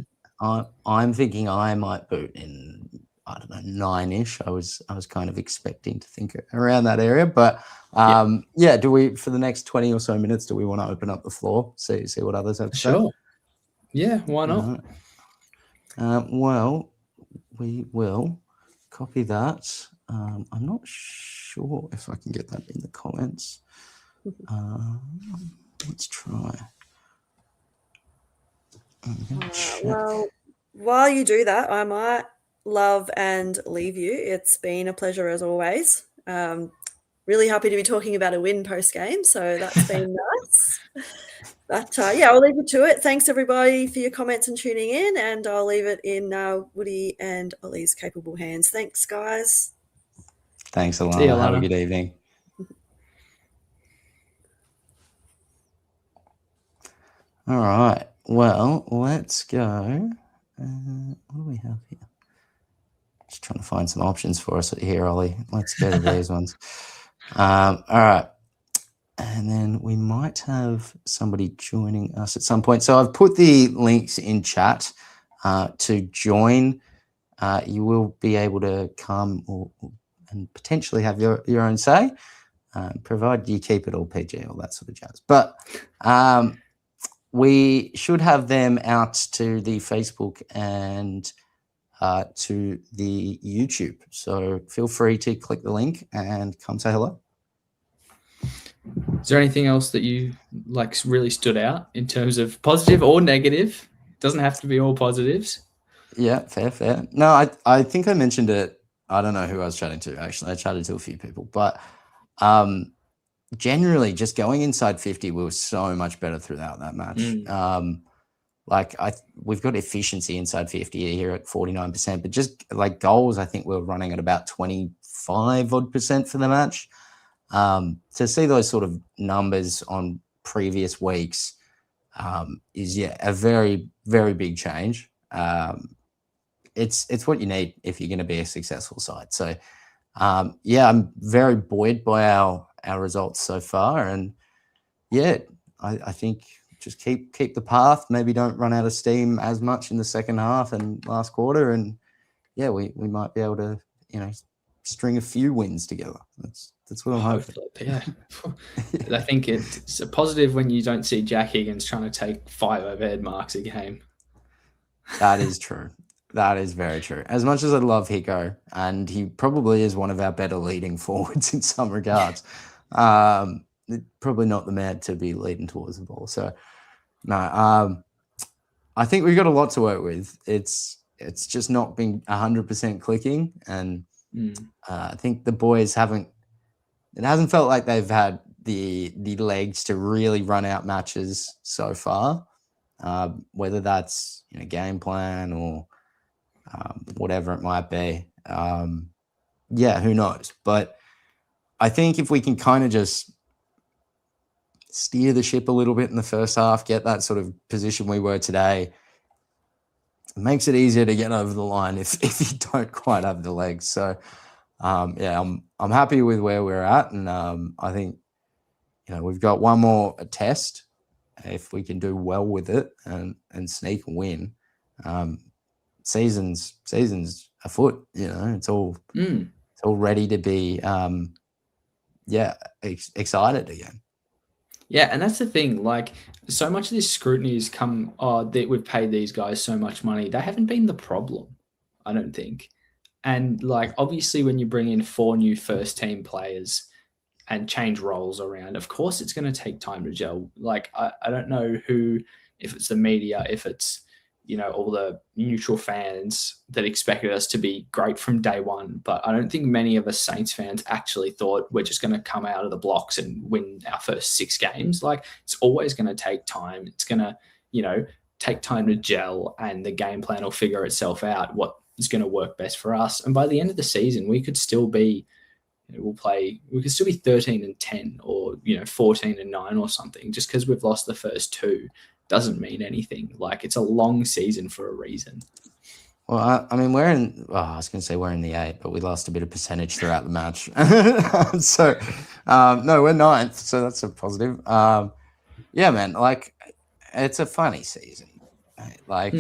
I'm thinking I might boot in, I don't know, 9-ish. I was kind of expecting to think around that area, but yeah. Do we, for the next 20 or so minutes, do we want to open up the floor, see what others have to say? Sure. Yeah, why not? Well, we will copy that. I'm not sure if I can get that in the comments. Let's try. Well, while you do that, I might love and leave you. It's been a pleasure as always. Really happy to be talking about a win post game, so that's been nice. But yeah, I'll leave you to it. Thanks everybody for your comments and tuning in, and I'll leave it in Woody and Ollie's capable hands. Thanks, guys. Thanks, Alana. See you, Alana. Have a good evening. All right. Well, let's go. What do we have here? Just trying to find some options for us here, Ollie. Let's go to these ones. All right. And then we might have somebody joining us at some point. So I've put the links in chat to join. You will be able to come and potentially have your own say, provided you keep it all PG, all that sort of jazz. But we should have them out to the Facebook and to the YouTube. So feel free to click the link and come say hello. Is there anything else that you like really stood out in terms of positive or negative? Doesn't have to be all positives. Yeah, fair. No, I think I mentioned it. I don't know who I was chatting to, actually. I chatted to a few people. But generally, just going inside 50, we were so much better throughout that match. We've got efficiency inside 50 here at 49%, but just like goals, I think we were running at about 25% for the match. To see those sort of numbers on previous weeks is a very, very big change. It's what you need if you're going to be a successful side. So I'm very buoyed by our results so far, and I think just keep the path. Maybe don't run out of steam as much in the second half and last quarter, and we might be able to string a few wins together. That's what I'm hoping. Yeah. I think it's a positive when you don't see Jack Higgins trying to take 5 overhead marks a game. That is true. That is very true. As much as I love Hico, and he probably is one of our better leading forwards in some regards, probably not the man to be leading towards the ball. So, no, I think we've got a lot to work with. It's just not been 100% clicking, and I think the boys it hasn't felt like they've had the legs to really run out matches so far, whether that's game plan or whatever it might be. Who knows? But I think if we can kind of just steer the ship a little bit in the first half, get that sort of position we were today, it makes it easier to get over the line if you don't quite have the legs. So I'm happy with where we're at, and I think we've got one more test. If we can do well with it and sneak and win, season's afoot. It's all all ready to be, excited again. Yeah, and that's the thing. Like, so much of this scrutiny has come, that we've paid these guys so much money. They haven't been the problem, I don't think. And, like, obviously, when you bring in 4 new first team players and change roles around, of course, it's going to take time to gel. Like, I don't know who, if it's the media, if it's, all the neutral fans that expected us to be great from day one. But I don't think many of us Saints fans actually thought we're just going to come out of the blocks and win our first 6 games. Like, it's always going to take time. It's going to, take time to gel, and the game plan will figure itself out what is going to work best for us. And by the end of the season, we could still be, we could still be 13-10 or, 14-9 or something. Just because we've lost the first 2 doesn't mean anything. Like, it's a long season for a reason. Well, I mean, we're in the 8, but we lost a bit of percentage throughout the match. So, no, we're 9th, so that's a positive. Yeah, man, like, it's a funny season. Like,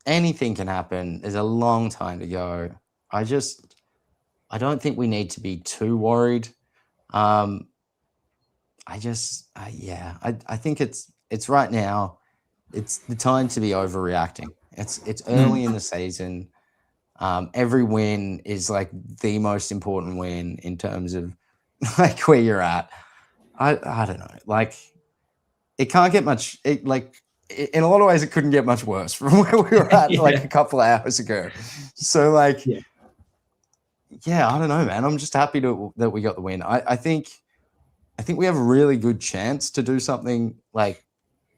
anything can happen. There's a long time to go. I don't think we need to be too worried. I think it's right now. It's the time to be overreacting. It's early in the season. Every win is like the most important win in terms of like where you're at. I don't know. Like, it can't get much. In a lot of ways, it couldn't get much worse from where we were at like a couple of hours ago. So like, yeah, I don't know, man. I'm just happy that we got the win. I think we have a really good chance to do something like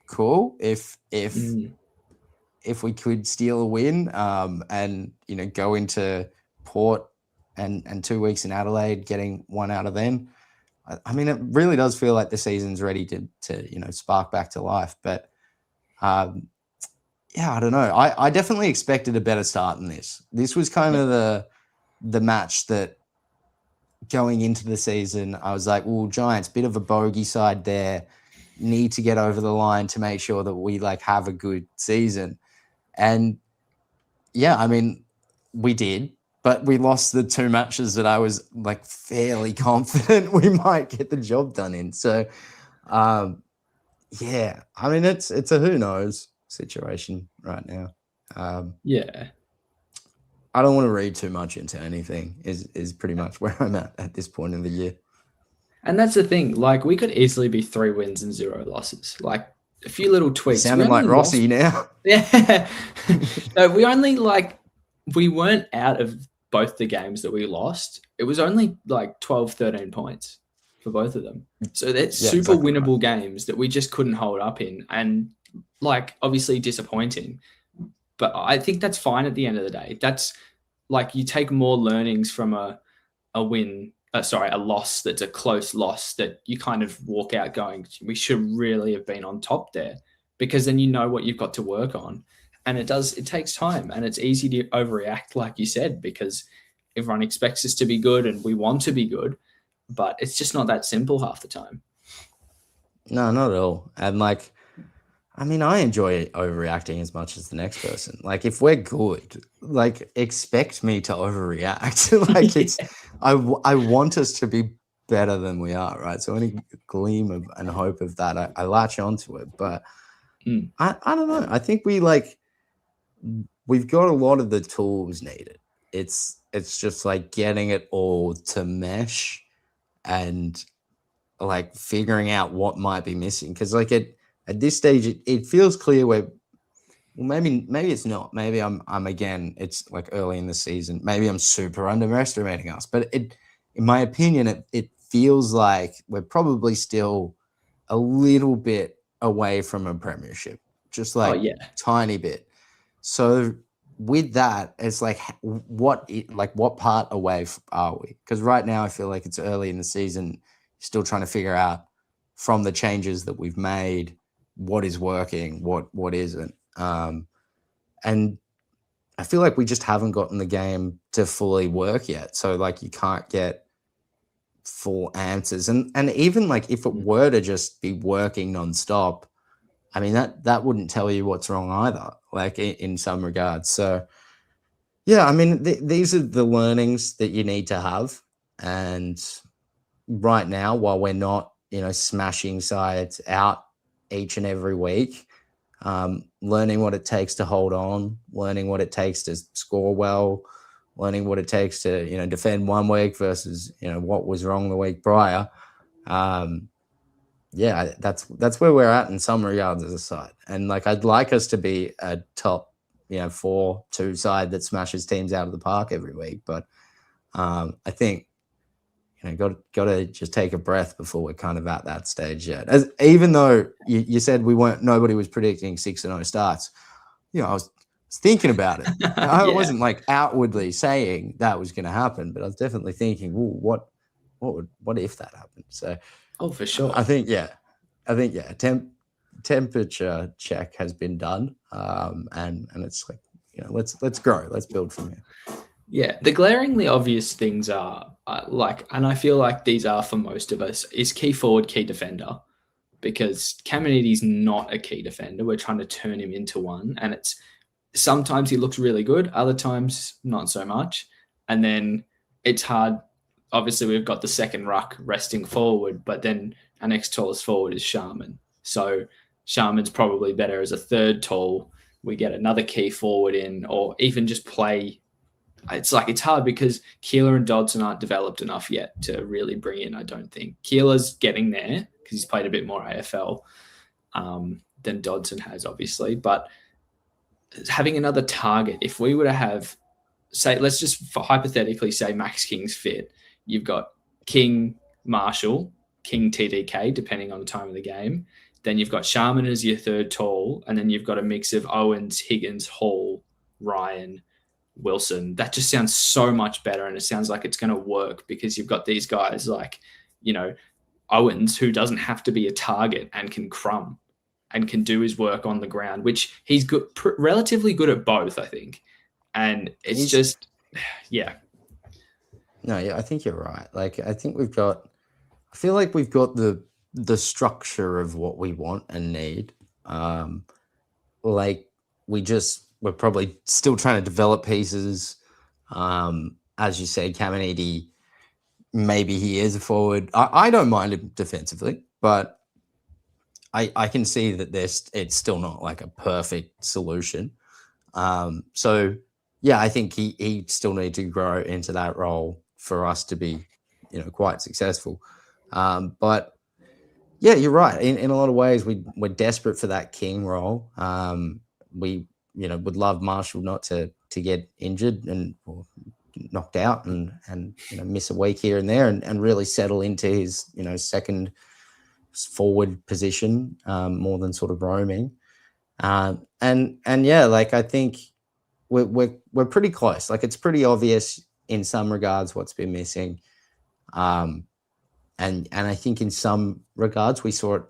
cool if we could steal a win, and go into Port and 2 weeks in Adelaide, getting 1 out of them. I mean, it really does feel like the season's ready to spark back to life. But I don't know. I definitely expected a better start than this. This was kind of the match that, going into the season, I was like, well, Giants, bit of a bogey side there, need to get over the line to make sure that we like have a good season. And yeah, I mean, we did, but we lost the 2 matches that I was like fairly confident we might get the job done in. So yeah, I mean, it's a who knows situation right now. I don't want to read too much into anything is pretty much where I'm at this point in the year. And that's the thing. Like, we could easily be 3 wins and 0 losses. Like, a few little tweaks. Sounding like Rossi now. Yeah. No, we weren't out of both the games that we lost. It was only like 12, 13 points for both of them. So that's super winnable games that we just couldn't hold up in. And like, obviously disappointing. But I think that's fine at the end of the day. That's like, you take more learnings from a loss that's a close loss, that you kind of walk out going, we should really have been on top there, because then you know what you've got to work on. And it takes time, and it's easy to overreact, like you said, because everyone expects us to be good and we want to be good, but it's just not that simple half the time. No, not at all. And like, I mean, I enjoy overreacting as much as the next person. Like, if we're good, like, expect me to overreact. Like, I want us to be better than we are, right? So any gleam of and hope of that, I latch onto it. But I don't know. I think we've got a lot of the tools needed. It's just like getting it all to mesh and like figuring out what might be missing. Because like at this stage, it feels clear where, well, maybe it's not. Maybe I'm again, it's like early in the season. Maybe I'm super underestimating us. But in my opinion, it feels like we're probably still a little bit away from a premiership, just like tiny bit. So with that, it's like what part away are we? Because right now I feel like it's early in the season, still trying to figure out from the changes that we've made what is working, what isn't. And I feel like we just haven't gotten the game to fully work yet. So like you can't get full answers. And even like if it were to just be working nonstop, I mean, that wouldn't tell you what's wrong either, like in some regards. So Yeah, I mean, these are the learnings that you need to have. And right now, while we're not, smashing sides out each and every week, learning what it takes to hold on, learning what it takes to score well, learning what it takes to, defend one week versus, what was wrong the week prior. Yeah, that's where we're at in some regards as a side. And like, I'd like us to be a top, 4-2 side that smashes teams out of the park every week. But I think, got to just take a breath before we're kind of at that stage yet. Even though you said nobody was predicting 6-0 starts, I was thinking about it. I Yeah. wasn't like outwardly saying that was going to happen, but I was definitely thinking, what if that happened? So, for sure. I think temperature check has been done, and it's like, let's grow, let's build from here. Yeah, the glaringly obvious things are and I feel like these are for most of us, is key forward, key defender, because Caminiti's not a key defender. We're trying to turn him into one, and it's sometimes he looks really good, other times not so much, and then it's hard. Obviously, we've got the second ruck resting forward, but then our next tallest forward is Sharman. So Sharman's probably better as a third tall. We get another key forward in, or even just play. It's hard because Keeler and Dodson aren't developed enough yet to really bring in, I don't think. Keeler's getting there because he's played a bit more AFL than Dodson has, obviously. But having another target, if we were to have, say, let's just hypothetically say Max King's fit, you've got King, Marshall, King, TDK, depending on the time of the game. Then you've got Sharman as your third tall, and then you've got a mix of Owens, Higgins, Hall, Ryan, Wilson. That just sounds so much better, and it sounds like it's going to work because you've got these guys like, Owens, who doesn't have to be a target and can crumb and can do his work on the ground, which he's good, relatively good at both, I think. And it's just, yeah. No, yeah, I think you're right. Like, I think I feel like we've got the structure of what we want and need. Like, we're probably still trying to develop pieces. As you say, Caminiti, maybe he is a forward. I don't mind him defensively, but I can see that it's still not like a perfect solution. So yeah, I think he still needs to grow into that role for us to be, quite successful. But yeah, you're right. In a lot of ways, we're desperate for that king role. We would love Marshall not to get injured or knocked out and miss a week here and there and really settle into his second forward position more than sort of roaming. And yeah, like, I think we're pretty close. Like, it's pretty obvious in some regards what's been missing. And I think in some regards we saw it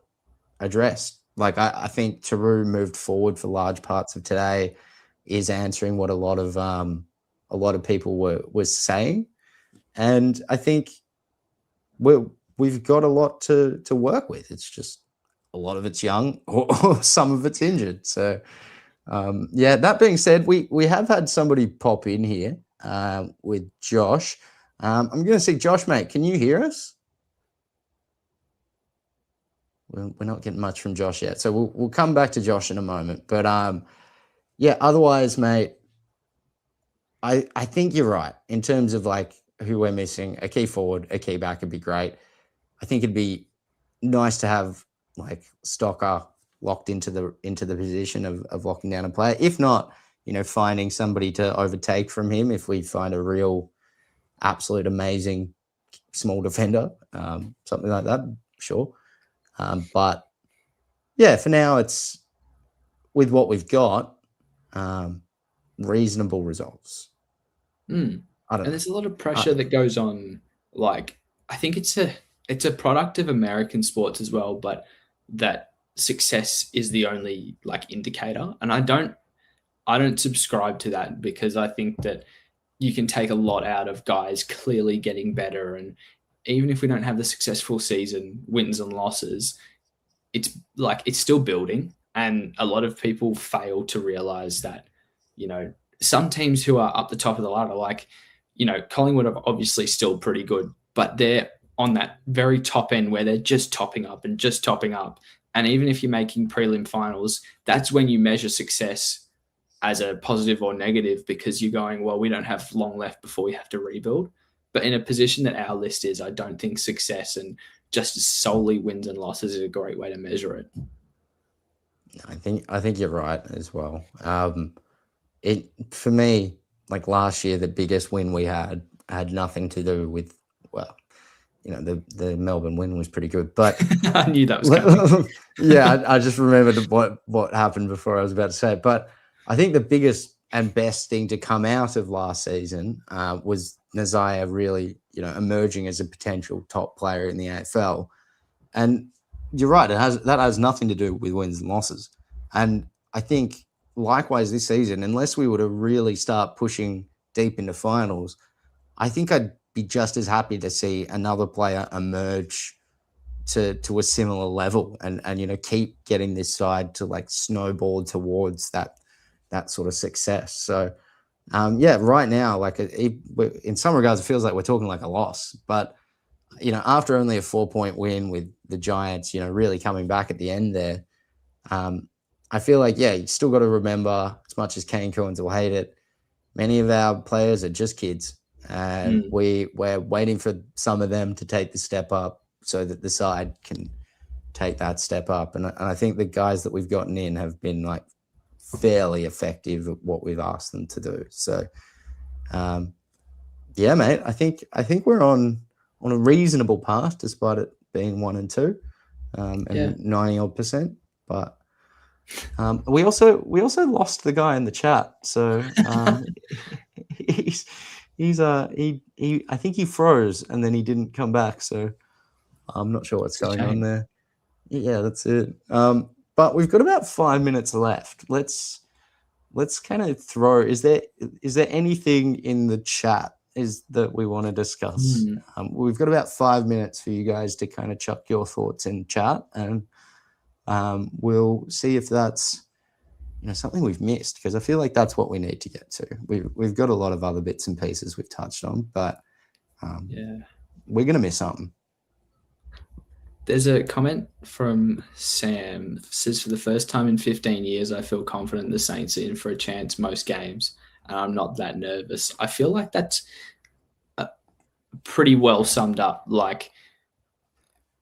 addressed. Like, I think Taru moved forward for large parts of today, is answering what a lot of people were saying, and I think we've got a lot to work with. It's just a lot of it's young, or some of it's injured. So yeah. That being said, we have had somebody pop in here with Josh. I'm going to say, Josh, mate, can you hear us? We're not getting much from Josh yet, so we'll come back to Josh in a moment. But yeah, otherwise, mate, I think you're right in terms of like who we're missing. A key forward, a key back would be great. I think it'd be nice to have like Stalker locked into the position of locking down a player. If not, finding somebody to overtake from him if we find a real absolute amazing small defender, something like that, sure. But yeah, for now, it's with what we've got, reasonable results. I don't know. There's a lot of pressure that goes on. Like, I think it's a product of American sports as well, but that success is the only like indicator. And I don't subscribe to that, because I think that you can take a lot out of guys clearly getting better. And even if we don't have the successful season, wins and losses, it's still building. And a lot of people fail to realize that, some teams who are up the top of the ladder, like, Collingwood are obviously still pretty good, but they're on that very top end where they're just topping up and just topping up. And even if you're making prelim finals, that's when you measure success as a positive or negative, because you're going, well, we don't have long left before we have to rebuild. But in a position that our list is, I don't think success and just solely wins and losses is a great way to measure it. I think you're right as well. For me, like last year, the biggest win we had nothing to do with, well, the Melbourne win was pretty good, but I knew that was coming. Yeah, I just remembered what happened before I was about to say it. But I think the biggest and best thing to come out of last season was Nazaya really, emerging as a potential top player in the AFL. And you're right, that has nothing to do with wins and losses. And I think likewise this season, unless we were to really start pushing deep into finals, I think I'd be just as happy to see another player emerge to a similar level and keep getting this side to like snowball towards that sort of success. So right now, like in some regards, it feels like we're talking like a loss, but after only a 4-point win with the Giants, really coming back at the end there, I feel like, you still got to remember, as much as Kane Coens will hate it, many of our players are just kids, and we're waiting for some of them to take the step up so that the side can take that step up. And I think the guys that we've gotten in have been like fairly effective at what we've asked them to do. So, mate, I think we're on a reasonable path, despite it being 1 and 2, and 90% odd. But we also lost the guy in the chat. So I think he froze and then he didn't come back. So I'm not sure what's going on there. Yeah, that's it. But we've got about 5 minutes left. Let's kind of throw. Is there anything in the chat that we want to discuss? We've got about 5 minutes for you guys to kind of chuck your thoughts in chat, and we'll see if that's something we've missed, because I feel like that's what we need to get to. We've got a lot of other bits and pieces we've touched on, but we're gonna miss something. There's a comment from Sam. It says, for the first time in 15 years, I feel confident the Saints are in for a chance most games, and I'm not that nervous. I feel like that's pretty well summed up. Like,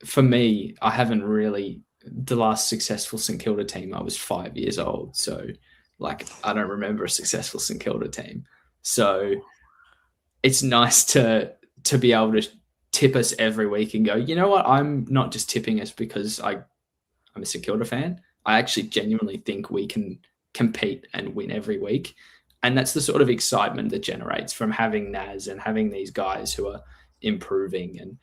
for me, I haven't really, the last successful St Kilda team, I was 5 years old. So, like, I don't remember a successful St Kilda team. So it's nice to be able to tip us every week and go, you know what, I'm not just tipping us because I'm a St Kilda fan. I actually genuinely think we can compete and win every week. And that's the sort of excitement that generates from having Naz and having these guys who are improving and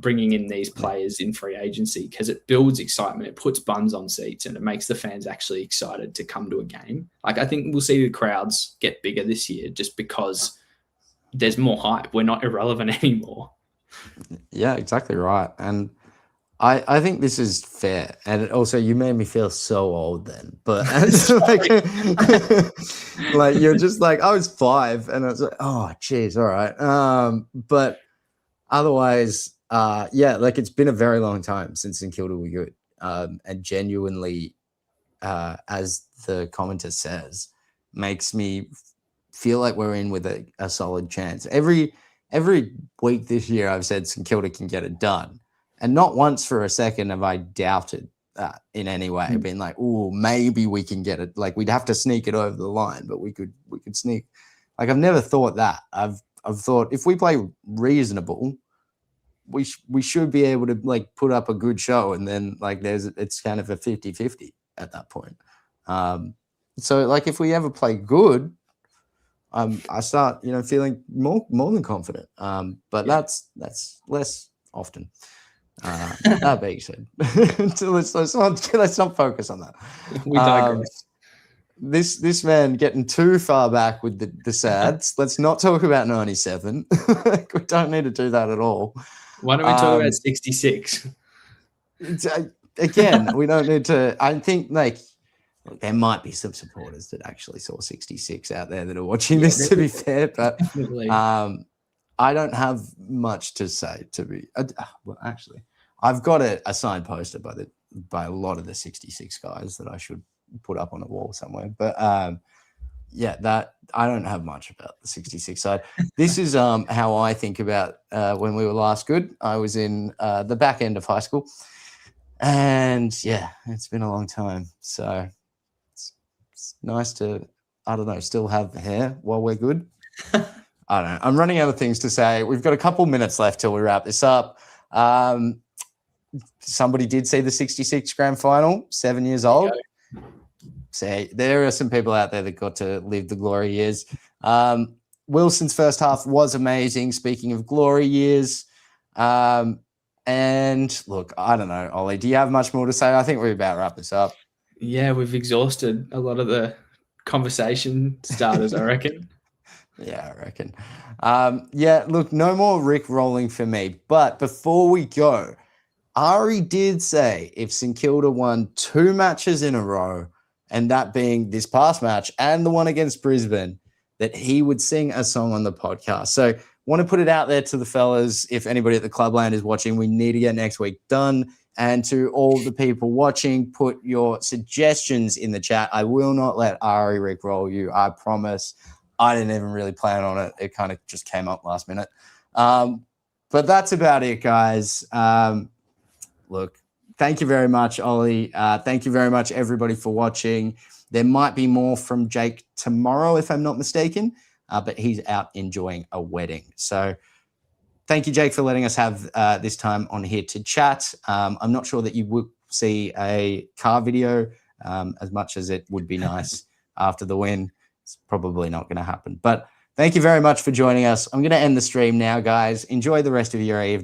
bringing in these players in free agency, because it builds excitement. It puts buns on seats and it makes the fans actually excited to come to a game. Like, I think we'll see the crowds get bigger this year just because there's more hype. We're not irrelevant anymore. Yeah, exactly right. And I think this is fair. And also, you made me feel so old then. But like you're just like, I was 5 and I was like, oh, geez, all right. But otherwise, like it's been a very long time since St Kilda were good. And genuinely, as the commenter says, makes me feel like we're in with a solid chance. Every week this year, I've said St Kilda can get it done. And not once for a second have I doubted that in any way, being like, oh, maybe we can get it. Like, we'd have to sneak it over the line, but we could sneak. Like, I've never thought that. I've thought if we play reasonable, we should be able to like put up a good show, and then like it's kind of a 50-50 at that point. So like if we ever play good, I start feeling more than confident. But that's less often. That being said, let's not focus on that. We digress. This man getting too far back with the sads. Let's not talk about 97. We don't need to do that at all. Why don't we talk about 66? Again, we don't need to. I think like look, there might be some supporters that actually saw 66 out there that are watching this, to be fair, but I don't have much to say. Well, actually, I've got a signed poster by a lot of the 66 guys that I should put up on a wall somewhere, but that I don't have much about the 66 side. This is how I think about when we were last good. I was in the back end of high school, and it's been a long time. So it's nice to, I don't know, still have hair while we're good. I don't know. I'm running out of things to say. We've got a couple minutes left till we wrap this up. Somebody did see the 66 grand final, 7 years old. Say there are some people out there that got to live the glory years. Wilson's first half was amazing. Speaking of glory years, and look, I don't know, Ollie, do you have much more to say? I think we're about to wrap this up. Yeah, we've exhausted a lot of the conversation starters, I reckon. Yeah, I reckon. Look, no more Rick rolling for me. But before we go, Ari did say if St Kilda won 2 matches in a row, and that being this past match and the one against Brisbane, that he would sing a song on the podcast. So want to put it out there to the fellas. If anybody at the Clubland is watching, we need to get next week done. And to all the people watching, put your suggestions in the chat. I will not let Ari rickroll you. I promise. I didn't even really plan on it. It kind of just came up last minute. But that's about it, guys. Look, thank you very much, Ollie. Thank you very much, everybody, for watching. There might be more from Jake tomorrow, if I'm not mistaken, but he's out enjoying a wedding. So thank you, Jake, for letting us have this time on here to chat. I'm not sure that you would see a car video as much as it would be nice after the win. It's probably not going to happen. But thank you very much for joining us. I'm going to end the stream now, guys. Enjoy the rest of your evening.